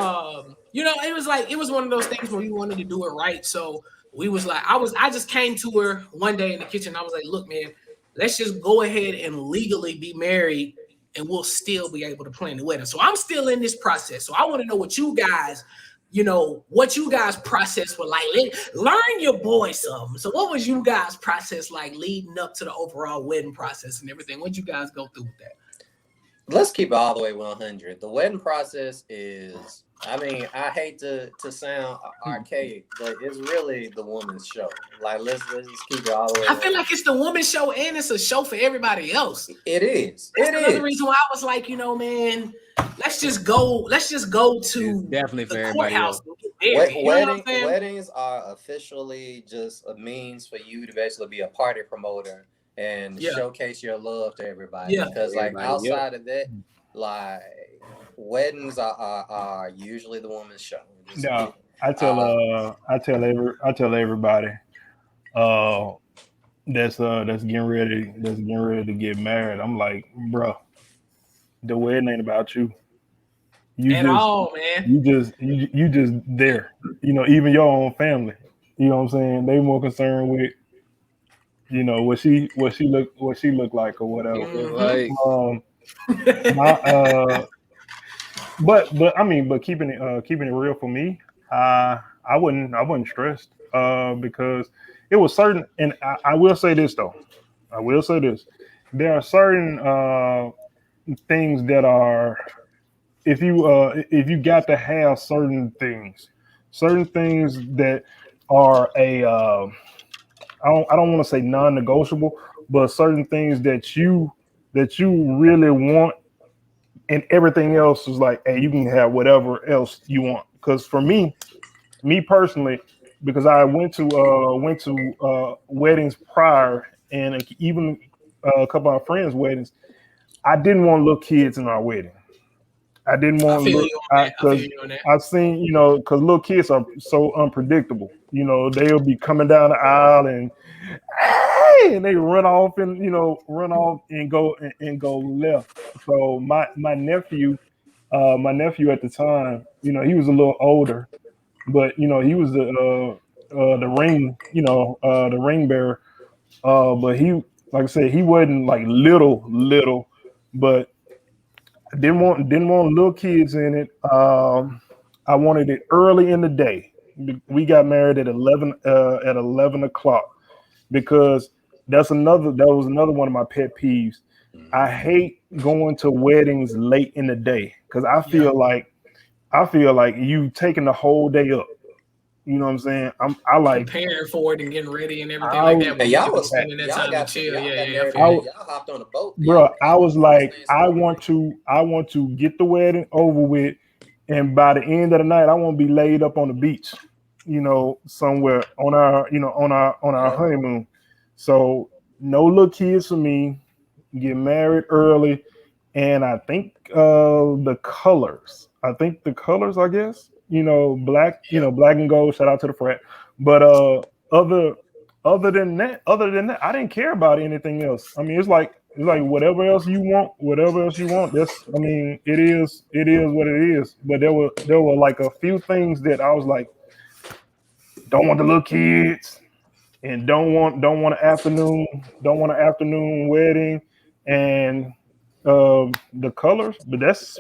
it was one of those things where we wanted to do it right. So we was like, I just came to her one day in the kitchen. I was like, look, man, let's just go ahead and legally be married and we'll still be able to plan the wedding. So I'm still in this process. So I want to know what you guys, what you guys process were like. Learn your boy something. So what was you guys process like leading up to the overall wedding process and everything? What'd you guys go through with that? Let's keep it all the way 100. The wedding process is, I mean, I hate to sound archaic, but it's really the woman's show. Like, let's just keep it all the way I feel 100. like it's the woman's show and it's a show for everybody else. It is. That's It another is. reason why I was like, man, let's just go It's to definitely for the everybody courthouse else. and get married. You know what I'm saying? Weddings are officially just a means for you to basically be a party promoter and Yeah. showcase your love to everybody. Yeah. Because like Everybody, outside of that, like weddings are usually the woman's show. Just, No, uh, I tell everybody uh that's getting ready to get married. I'm like, bro, the wedding ain't about you. You At just all, man. you just there. Even your own family. You know what I'm saying? They more concerned with what she look like or whatever. It look Mhm. like Um, my but I mean, but keeping it real for me, I wasn't stressed because it was certain, and I will say this though, I will say this, there are certain things that are, if you got to have certain things that are I don't want to say non-negotiable, but certain things that you really want, and everything else is like, hey, you can have whatever else you want. Because for me personally, because I went to weddings prior, and even a couple of friends' weddings, I didn't want little kids in our wedding. I didn't I want feel look you on that. I feel because you on that. I've seen, because little kids are so unpredictable. They'll be coming down the aisle and hey, and they run off and go left. So my nephew at the time, he was a little older, but he was the ring bearer. But he, like I said, he wasn't like little, but didn't want little kids in it. I wanted it early in the day. We got married at 11 o'clock because that was another one of my pet peeves. I hate going to weddings late in the day because Yeah. I feel like you taking the whole day up. You know what I'm saying? I like Preparing for it and getting ready and everything like I that and when you could be spending that time to chill. y'all Yeah, got yeah, yeah. I married feel I you. and y'all hopped on a boat. bro, I was Y'all like, staying somewhere nice. I want to get the wedding over with, and by the end of the night, I want to be laid up on the beach, somewhere on our Yeah. honeymoon. So no little kids for me. Get married early, and I think the colors. I think the colors. I guess black. Yeah. Black and gold. Shout out to the frat. But other other than that, I didn't care about anything else. I mean, it's like whatever else you want. I mean, it is what it is. But there were like a few things that I was like, don't want the little kids, and don't want an afternoon wedding, and the colors. But that's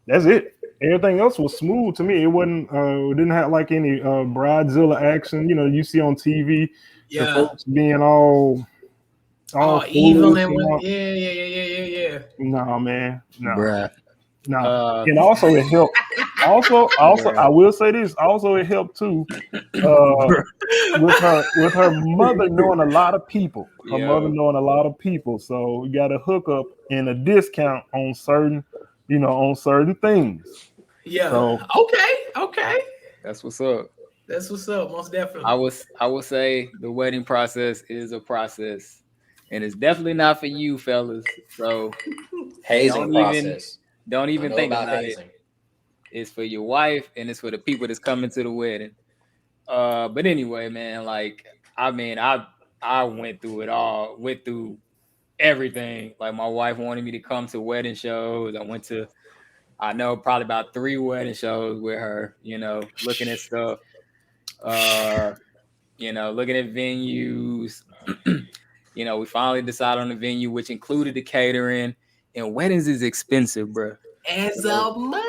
it. Everything else was smooth to me. It didn't have like any bridezilla action. You see on TV, the Yeah. folks being all Oh, evil foolish and and what? all. Yeah, yeah, yeah, yeah, yeah, yeah. No, man, no, bruh. no. Uh, And also it helped. Also, I bruh. will say this. Also, it helped too. Uh, Bruh. with her mother knowing a lot of people. Her mother Yo, knowing a lot of people. So we got a hookup and a discount on certain things. Yeah. So Okay. Okay. that's what's up. That's what's up. Most I definitely. was I would say the wedding process is a process, and it's definitely not for you, fellas. So Hazing don't even process. don't I even know think about about it. hazing. It's for your wife, and it's for the people that's coming to the wedding. But anyway, man, like I mean, I went through it all. Went through everything. Like my wife wanted me to come to wedding shows. I know probably about 3 wedding shows with her. Looking at stuff. Uh, looking at venues. We finally decided on the venue, which included the catering. And weddings is expensive, bro. As So a mother.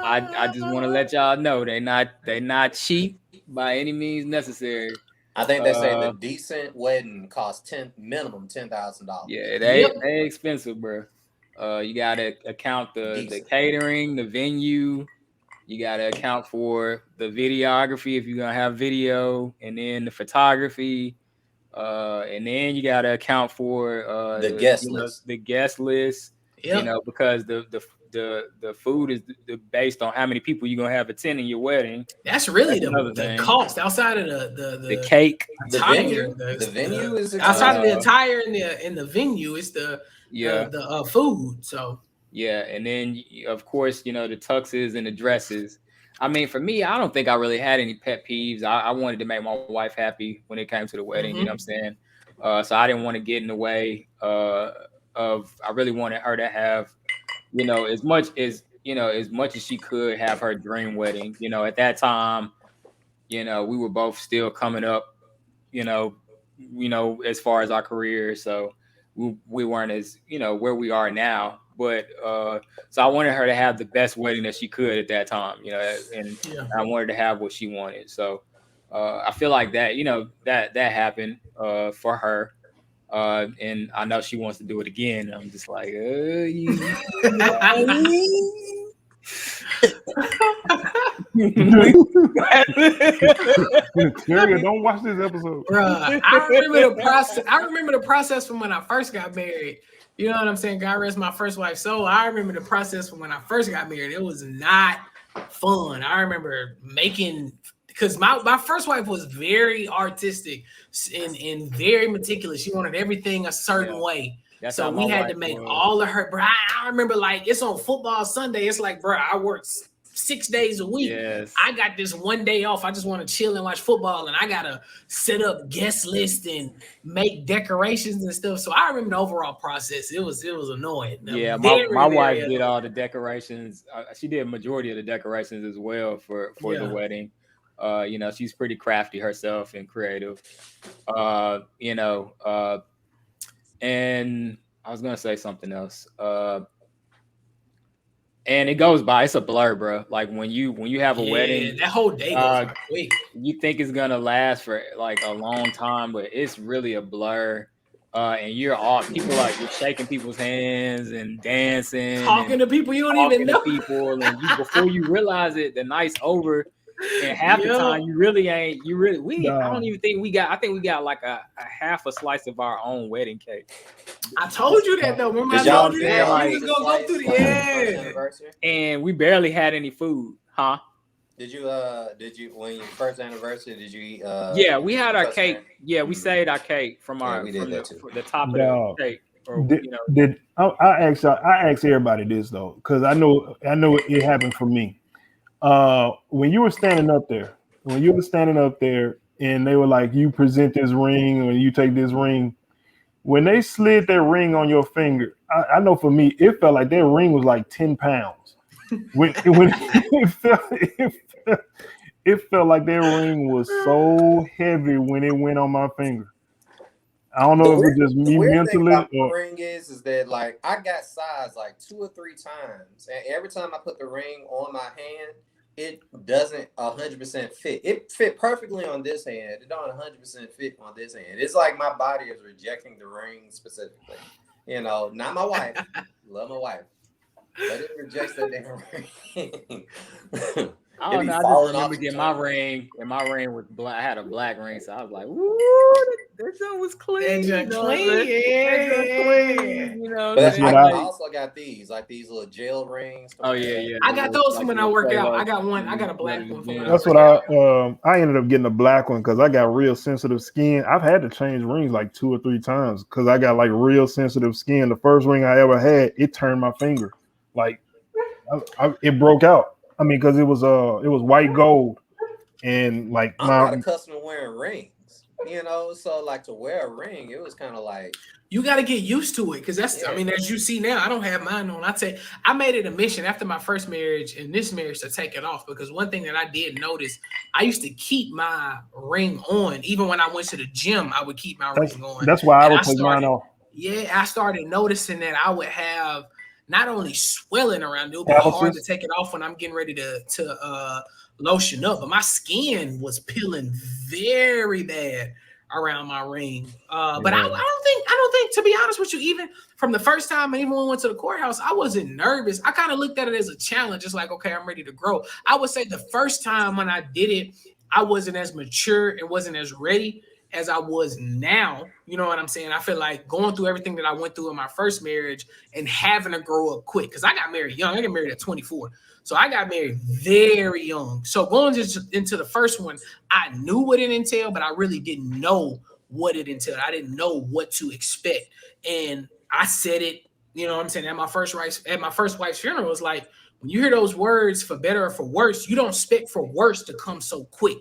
I just want to let y'all know they not cheap by any means necessary. I think they say the decent wedding costs minimum $10,000. Yeah, Yep. they expensive, bro. You gotta account the Decent. catering, the venue. You gotta account for the videography if you're gonna have video, and then the photography. And then you gotta account for The guest list. the guest list. Yep. Because the food is based on how many people you're gonna have attending your wedding. That's really another the thing. cost outside of The cake. The attire. venue is outside of the expensive. attire in the venue. It's the food. So Yeah, and then of course the tuxes and the dresses. I mean, for me, I don't think I really had any pet peeves. I wanted to make my wife happy when it came to the wedding. You know what I'm saying? So I didn't want to get in the way of. I really wanted her to have, as much as she could have her dream wedding. At that time, we were both still coming up. As far as our career, so we weren't as where we are now. But so I wanted her to have the best wedding that she could at that time, and I wanted to have what she wanted. So I feel like that, that happened for her. And I know she wants to do it again. I'm just like, Terry, don't watch this episode. Bruh, I remember the process. I remember the process from when I first got married. You know what I'm saying? God rest my first wife. So I remember the process from when I first got married. It was not fun. I remember making, because my first wife was very artistic and very meticulous. She wanted everything a certain way. That's so we had to make all of her. Bro, I remember, like, it's on football Sunday. It's like, bro, I worked 6 days a week. Yes. I got this one day off. I just want to chill and watch football, and I gotta set up guest list and make decorations and stuff. So I remember the overall process. It was annoying. Yeah, my wife did all the decorations. She did a majority of the decorations as well for the wedding. She's pretty crafty herself and creative. And I was gonna say something else. And it goes by. It's a blur, bro. Like when you have a wedding, that whole day goes by quick. You think it's gonna last for like a long time, but it's really a blur. And you're shaking people's hands and dancing, talking to people you don't even know. People, and before you realize it, the night's over. And half the time you really ain't. I don't even think we got. I think we got like a half a slice of our own wedding cake. I told you that though. Remember I told you that we was gonna go through the end. And we barely had any food, huh? Did you when your first anniversary? Did you eat? Yeah, we had our cake. Yeah, we saved our cake from the top of the cake. I asked everybody this though, because I know it happened for me. When you were standing up there, and they were like, you present this ring or you take this ring, when they slid their ring on your finger, I know for me, it felt like their ring was like 10 pounds. When it felt like their ring was so heavy when it went on my finger. I don't know if it's just me mentally. The ring is that like I got sized like 2 or 3 times, and every time I put the ring on my hand, it doesn't 100% fit. It fit perfectly on this hand. It don't 100% fit on this hand. It's like my body is rejecting the ring specifically. Not my wife. Love my wife, but it rejects that damn ring. I don't know. I just remember getting my ring, and my ring was black. I had a black ring, so I was like, "Woo, that joint was clean." But I also got these little gel rings. Oh yeah. I got those from when I work out. I got one. I got a black one. That's what I ended up getting a black one because I got real sensitive skin. I've had to change rings like 2 or 3 times because I got like real sensitive skin. The first ring I ever had, it turned my finger, like it broke out. I mean, because it was white gold, and like I'm not accustomed to wearing rings. you know. So like to wear a ring, it was kind of like, You got to get used to it because that's, I yeah, mean, as you see now, I don't have mine on. I made it a mission after my first marriage and this marriage to take it off because one thing that I did notice, I used to keep my ring on. Even when I went to the gym, I would keep my That's ring on. that's why I And would take mine off. I started noticing that I would have not only swelling around, it would be hard to Calluses. take it off when I'm getting ready to lotion up, but my skin was peeling very bad around my ring. But Yeah. I don't think, to be honest with you, even from the first time, and even when we went to the courthouse, I wasn't nervous. I kind of looked at it as a challenge. It's like, okay, I'm ready to grow. I would say the first time when I did it, I wasn't as mature and wasn't as ready as I was now. You know what I'm saying? I feel like going through everything that I went through in my first marriage and having to grow up quick because I got married young. I got married at 24. So I got married very young. So going into the first one, I knew what it entailed, but I really didn't know what it entailed. I didn't know what to expect. And I said it, you know what I'm saying, at my first wife's funeral, it was like, when you hear those words for better or for worse, you don't expect for worse to come so quick.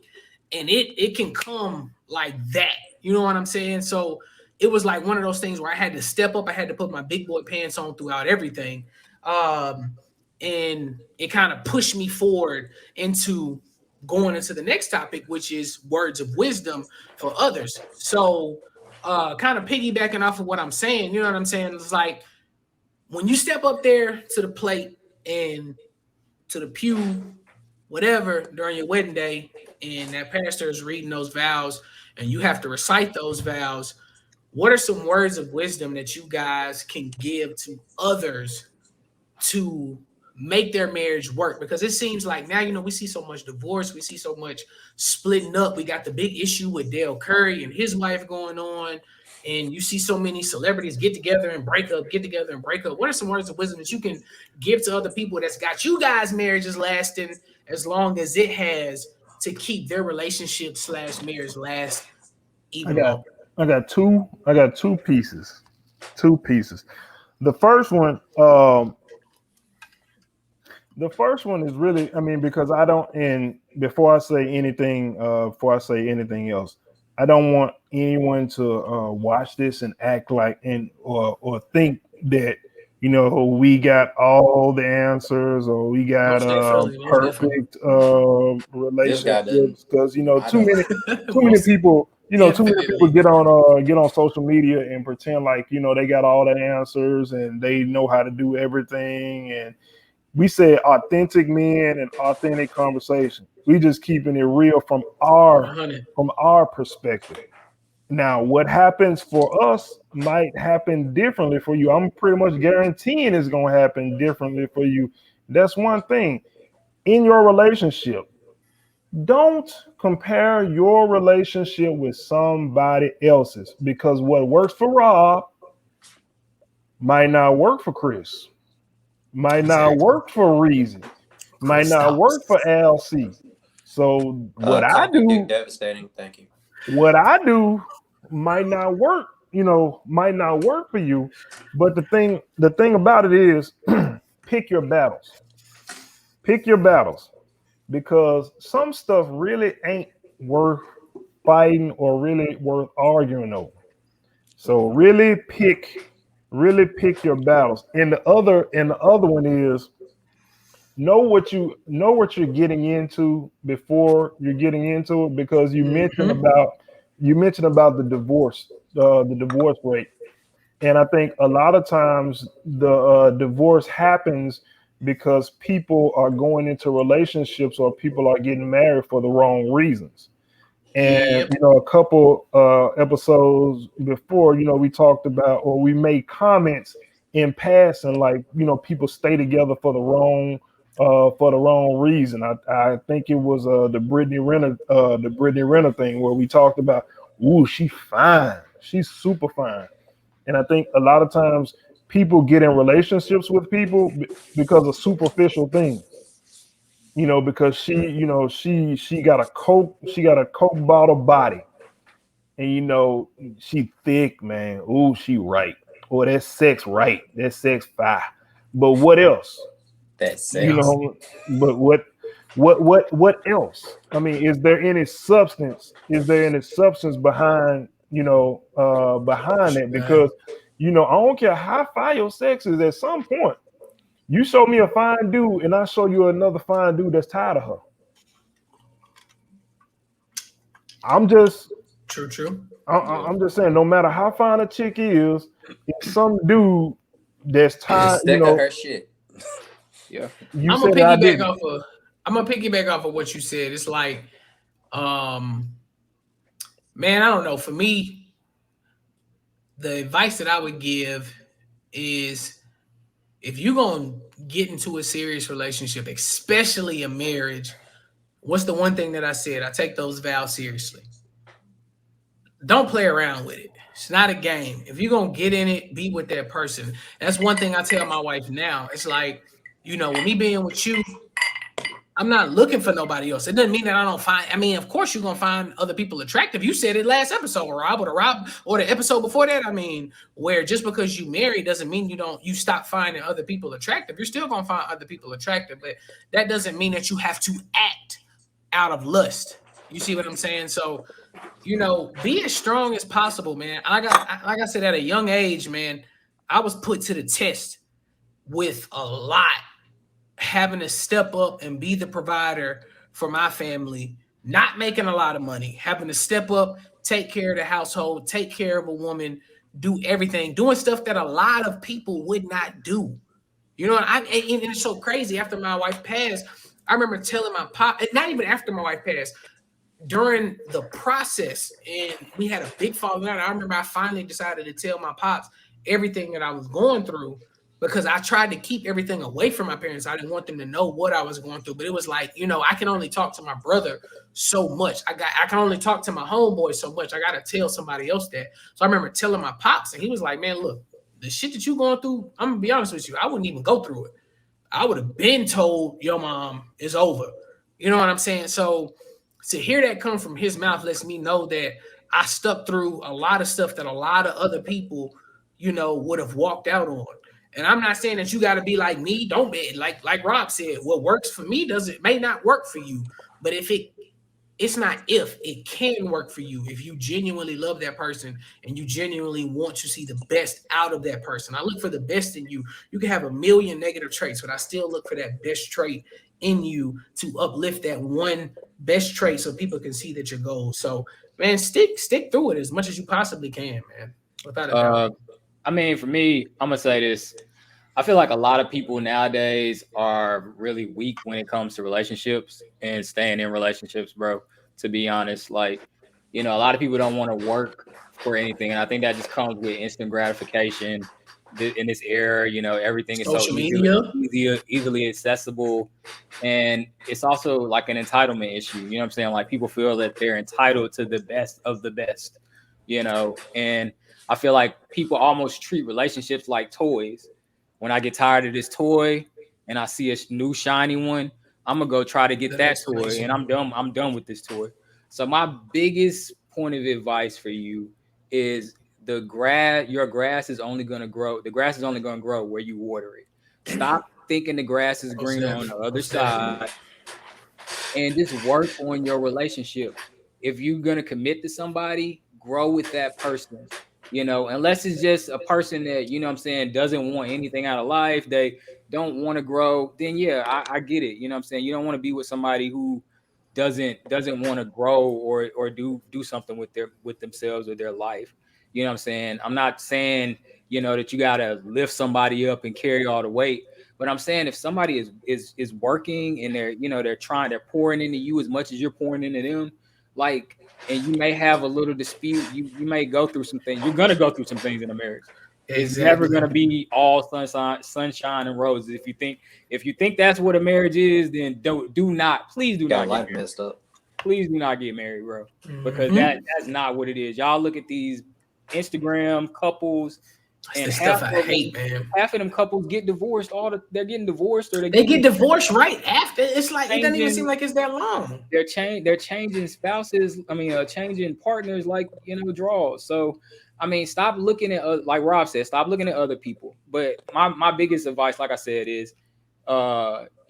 And it can come like that. You know what I'm saying? So it was like one of those things where I had to step up. I had to put my big boy pants on throughout everything. Um, and it kind of pushed me forward into going into the next topic, which is words of wisdom for others. So kind of piggybacking off of what I'm saying, you know what I'm saying? It's like when you step up there to the plate and to the pew, whatever, during your wedding day, and that pastor is reading those vows and you have to recite those vows, what are some words of wisdom that you guys can give to others to make their marriage work? Because it seems like now, you know, we see so much divorce, we see so much splitting up. We got the big issue with Dale Curry and his wife going on, and you see so many celebrities get together and break up, get together and break up. What are some words of wisdom that you can give to other people that's got you guys marriages lasting as long as it has to keep their relationship slash marriage last I even got longer? I got two pieces. Two pieces. The first one, the first one is really, I mean, because I don't, and before I say anything else, I don't want anyone to watch this and act like and or think that we got all the answers or we got Most definitely, most definitely. perfect this guy doesn't. relationships because I don't. too many Most people too many people definitely. get on social media and pretend like they got all the answers and they know how to do everything. And we said authentic men and authentic conversation. We just keeping it real from our 100. perspective. Now, what happens for us might happen differently for you. I'm pretty much guaranteeing it's going to happen differently for you. That's one thing. In your relationship, don't compare your relationship with somebody else's because what works for Rob might not work for Chris, might not Exactly. work for Reason, might Chris not work stops. for LC. So Call me Dick Devastating. Thank you. what I do might not work, might not work for you. But the thing about it is pick your battles. Pick your battles because some stuff really ain't worth fighting or really worth arguing over. So really pick your battles. And the other one is know what you're getting into before you're getting into it because you mentioned Hmm. about the divorce rate. And I think a lot of times the divorce happens because people are going into relationships or people are getting married for the wrong reasons. And Yep. a couple episodes before, we talked about or we made comments in passing, like people stay together for the wrong reason. I think it was the Brittany Renner thing where we talked about, ooh, she fine, she's super fine. And I think a lot of times people get in relationships with people because of superficial things. Because she got a coke bottle body, and she thick, man. Ooh, she right. Or that sex right. That sex fine. But what else? That You Yeah. sex. know, but what? What else? I mean, is there any substance? Is there any substance behind, behind that? Man. Because, I don't care how fine your sex is, at some point, you show me a fine dude and I show you another fine dude that's tired of her. I'm just True, true. Yeah. I'm just saying, no matter how fine a chick is, if some dude that's tired, Is sick of her shit. Yeah. you I'm gonna said that I piggyback didn't. off of I'm gonna piggyback off of what you said. It's like, um, man, I don't know. For me, the advice that I would give is if you're gonna get into a serious relationship, especially a marriage, what's the one thing that I said? I take those vows seriously. Don't play around with it. It's not a game. If you're gonna get in it, be with that person. That's one thing I tell my wife now. It's like, with me being with you, I'm not looking for nobody else. It doesn't mean that I don't find. I mean, of course, you're gonna find other people attractive. You said it last episode, Rob, or the episode before that. I mean, where just because you marry doesn't mean you stop finding other people attractive. You're still gonna find other people attractive, but that doesn't mean that you have to act out of lust. You see what I'm saying? So, be as strong as possible, man. Like I said, at a young age, man, I was put to the test with a lot, having to step up and be the provider for my family, not making a lot of money, having to step up, take care of the household, take care of a woman, do everything, doing stuff that a lot of people would not do. And it's so crazy. After my wife passed, I remember telling my pop, and not even after my wife passed, during the process, and we had a big falling out. I remember I finally decided to tell my pops everything that I was going through because I tried to keep everything away from my parents. I didn't want them to know what I was going through. But it was like, I can only talk to my brother so much. I can only talk to my homeboy so much. I gotta tell somebody else that. So I remember telling my pops, and he was like, man, look, the shit that you going through, I'm gonna be honest with you, I wouldn't even go through it. I would have been told your mom is over. You know what I'm saying? So to hear that come from his mouth lets me know that I stuck through a lot of stuff that a lot of other people, would have walked out on. And I'm not saying that you got to be like me. Don't be like Rob said. What works for me doesn't may not work for you. But it's not if it can work for you if you genuinely love that person and you genuinely want to see the best out of that person. I look for the best in you. You can have a million negative traits, but I still look for that best trait in you to uplift that one best trait so people can see that your goals. So, man, stick through it as much as you possibly can, man. Without a doubt. I mean, for me, I'm gonna say this. I feel like a lot of people nowadays are really weak when it comes to relationships and staying in relationships, bro. To be honest, like, a lot of people don't want to work for anything. And I think that just comes with instant gratification in this era. Everything is so Social media. easily accessible. And it's also like an entitlement issue. You know what I'm saying? Like people feel that they're entitled to the best of the best, and I feel like people almost treat relationships like toys. When I get tired of this toy and I see a new shiny one, I'm gonna go try to get The that next toy, and person. I'm done with this toy. So my biggest point of advice for you is your grass is only gonna grow. The grass is only gonna grow where you water it. Stop thinking the grass is Most greener on the definitely. other Most side definitely. and just work on your relationship. If you're gonna commit to somebody, grow with that person. Unless it's just a person that, what I'm saying, doesn't want anything out of life, they don't want to grow, then yeah, I get it. You know what I'm saying? You don't want to be with somebody who doesn't want to grow or do something with themselves or their life. You know what I'm saying? I'm not saying, that you gotta lift somebody up and carry all the weight. But I'm saying if somebody is working and they're pouring into you as much as you're pouring into them, like, and you may have a little dispute, you may go through some things. You're gonna go through some things in a marriage. It's never Exactly. gonna be all sunshine and roses. If you think that's what a marriage is, then please do Got not get life married. messed up. Please do not get married, bro. Because Mm-hmm. that's not what it is. Y'all look at these Instagram couples, That's and the half stuff I of hate, them man. half of them couples get divorced. They're getting divorced or they're They getting get divorced right after. It's like it doesn't even seem changing. like it's that long. They're changing spouses. I mean, changing partners like draws. So, I mean, stop looking at like Rob said. Stop looking at other people. But my biggest advice, like I said, is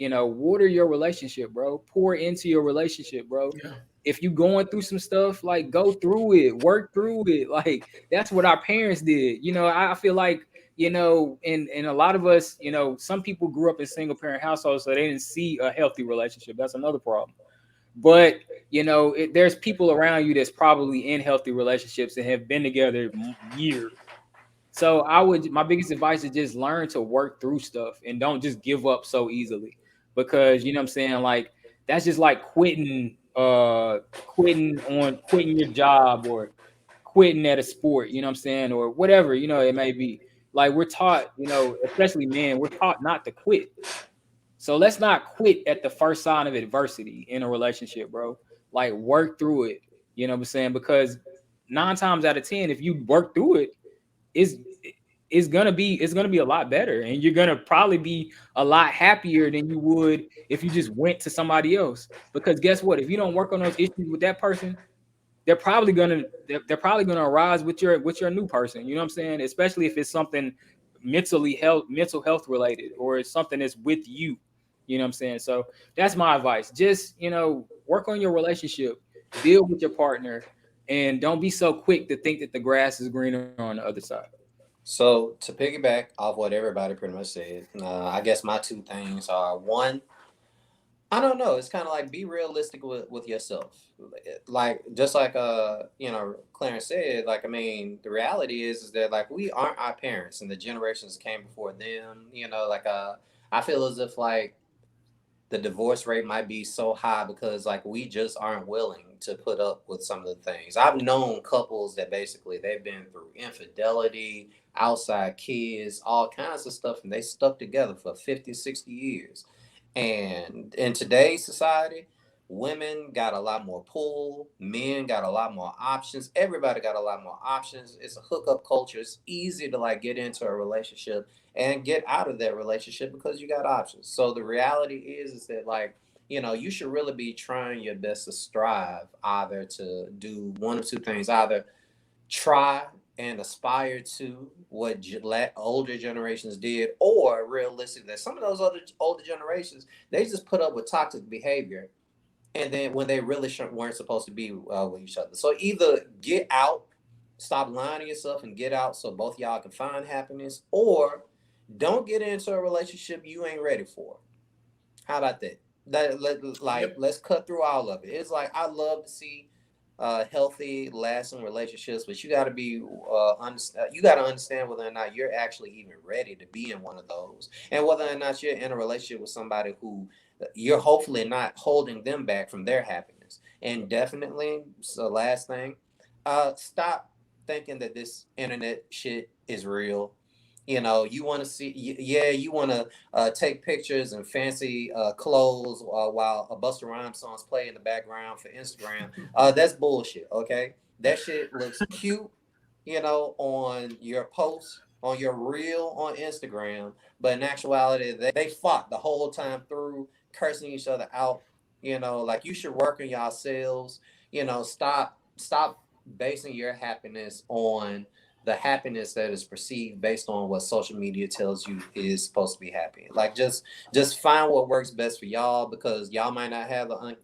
water your relationship, bro. Pour into your relationship, bro. Yeah. If you going through some stuff, like go through it, work through it. Like that's what our parents did. I feel like, and a lot of us, some people grew up in single parent households, so they didn't see a healthy relationship. That's another problem. But there's people around you that's probably in healthy relationships and have been together years. So my biggest advice is just learn to work through stuff and don't just give up so easily, because you know what I'm saying, like that's just like quitting your job, or quitting at a sport, you know what I'm saying, or whatever, it may be. Like we're taught, especially men, we're taught not to quit. So let's not quit at the first sign of adversity in a relationship, bro. Like work through it. You know what I'm saying? Because 9 times out of 10, if you work through it, it's it's gonna be a lot better, and you're gonna probably be a lot happier than you would if you just went to somebody else. Because guess what? If you don't work on those issues with that person, they're probably gonna arise with your new person. You know what I'm saying? Especially if it's something mental health related, or it's something that's with you. You know what I'm saying? So that's my advice. Just work on your relationship, deal with your partner, and don't be so quick to think that the grass is greener on the other side. So to piggyback off what everybody pretty much said, I guess my two things are one, I don't know. It's kind of like be realistic with yourself. Like just like Clarence said. Like I mean, the reality is that like we aren't our parents and the generations came before them. Like I feel as if like the divorce rate might be so high because like we just aren't willing to put up with some of the things. I've known couples that basically they've been through infidelity, outside kids, all kinds of stuff, and they stuck together for 50, 60 years. And in today's society, women got a lot more pull, men got a lot more options, everybody got a lot more options. It's a hookup culture. It's easy to like get into a relationship and get out of that relationship because you got options. So the reality is that like, you should really be trying your best to strive either to do one of two things, either try and aspire to what older generations did, or realistically, that some of those other older generations, they just put up with toxic behavior, and then when they really weren't supposed to be with each other. So either get out, stop lying to yourself, and get out so both y'all can find happiness, or don't get into a relationship you ain't ready for. How about that? Let's cut through all of it. It's like I love to see healthy, lasting relationships, but you got to be you got to understand whether or not you're actually even ready to be in one of those, and whether or not you're in a relationship with somebody who you're hopefully not holding them back from their happiness. And definitely, so last thing, stop thinking that this internet shit is real. You want to see, yeah, you want to take pictures and fancy clothes while a Busta Rhymes songs play in the background for Instagram. That's bullshit, okay? That shit looks cute, on your post, on your reel on Instagram, but in actuality, they fought the whole time through, cursing each other out. Like you should work on yourselves. Stop basing your happiness on the happiness that is perceived based on what social media tells you is supposed to be happy. Like just find what works best for y'all, because y'all might not have a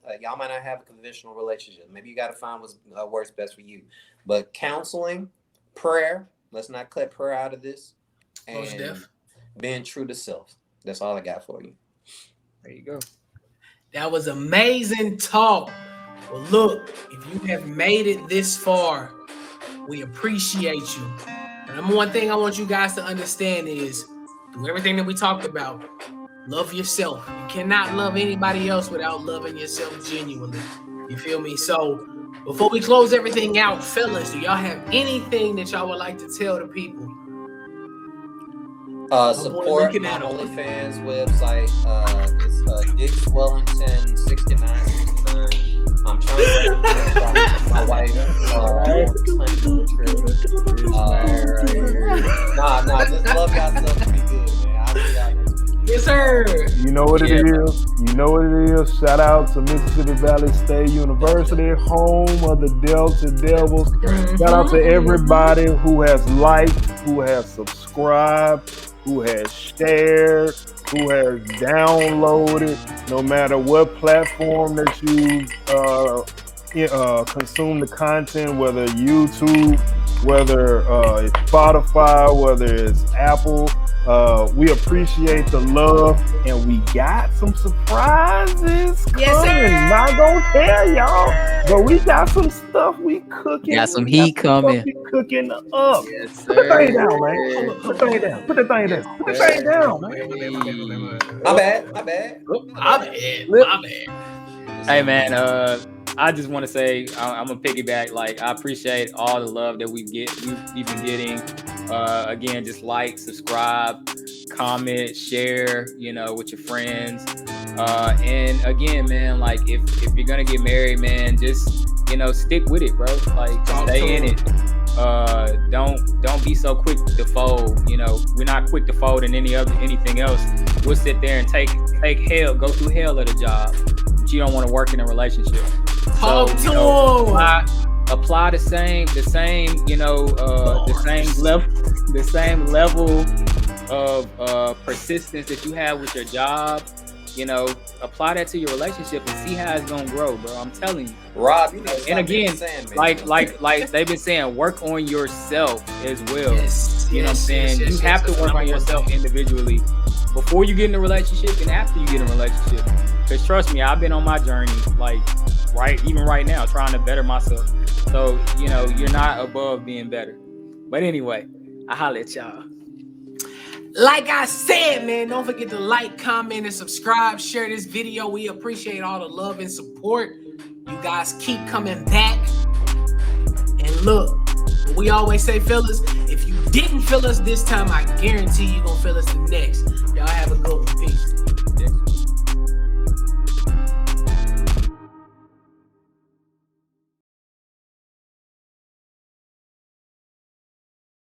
conventional relationship. Maybe you got to find what works best for you. But counseling, prayer. Let's not cut prayer out of this. And being true to self. That's all I got for you. There you go. That was amazing talk. Well, look, if you have made it this far, we appreciate you. The number one thing I want you guys to understand is, through everything that we talked about, love yourself. You cannot love anybody else without loving yourself genuinely. You feel me? So before we close everything out, fellas, do y'all have anything that y'all would like to tell the people? Support my OnlyFans website. It's Dick Swellington 6969. I'm trying to my wife. Just love yourself to be good, man. I'll see y'all next week. Yes, sir. You know what it is. You know what it is. Shout out to Mississippi Valley State University, home of the Delta Devils. Shout out to everybody who has liked, who has subscribed, who has shared, who has downloaded, no matter what platform that you consume the content, whether YouTube, whether it's Spotify, whether it's Apple. We appreciate the love, and we got some surprises Yes, coming. sir. Not gonna tell y'all, but we got some stuff we cooking. Got some We heat some stuff coming. we cooking up. Yes, Put the sir. thing down, man. Put the thing down. Put the thing down. Put the thing down, man. My bad. My bad. My bad. Hey man, I just want to say I'm gonna piggyback. Like, I appreciate all the love that we've been getting. Again, just like, subscribe, comment, share, with your friends. And again, man, like, if you're gonna get married, man, just stick with it, bro. Like, stay in it. Don't be so quick to fold. We're not quick to fold in anything else. We'll sit there and take hell, go through hell at a job, but you don't want to work in a relationship. Talk So, to apply the same level of persistence that you have with your job. Apply that to your relationship and see how it's gonna grow, bro. I'm telling you. Rob, you know, And again, like they've been saying, work on yourself as well. Yes, You know what I'm saying? yes, You have to yes, work on number one yourself thing. individually before you get in a relationship and after you get in a relationship. Because trust me, I've been on my journey, like even right now, trying to better myself. So, you're not above being better. But anyway, I holla at y'all. Like I said, man, don't forget to like, comment, and subscribe. Share this video. We appreciate all the love and support. You guys keep coming back. And look, we always say, fellas, if you didn't feel us this time, I guarantee you're going to feel us the next. Y'all have a good one. Peace.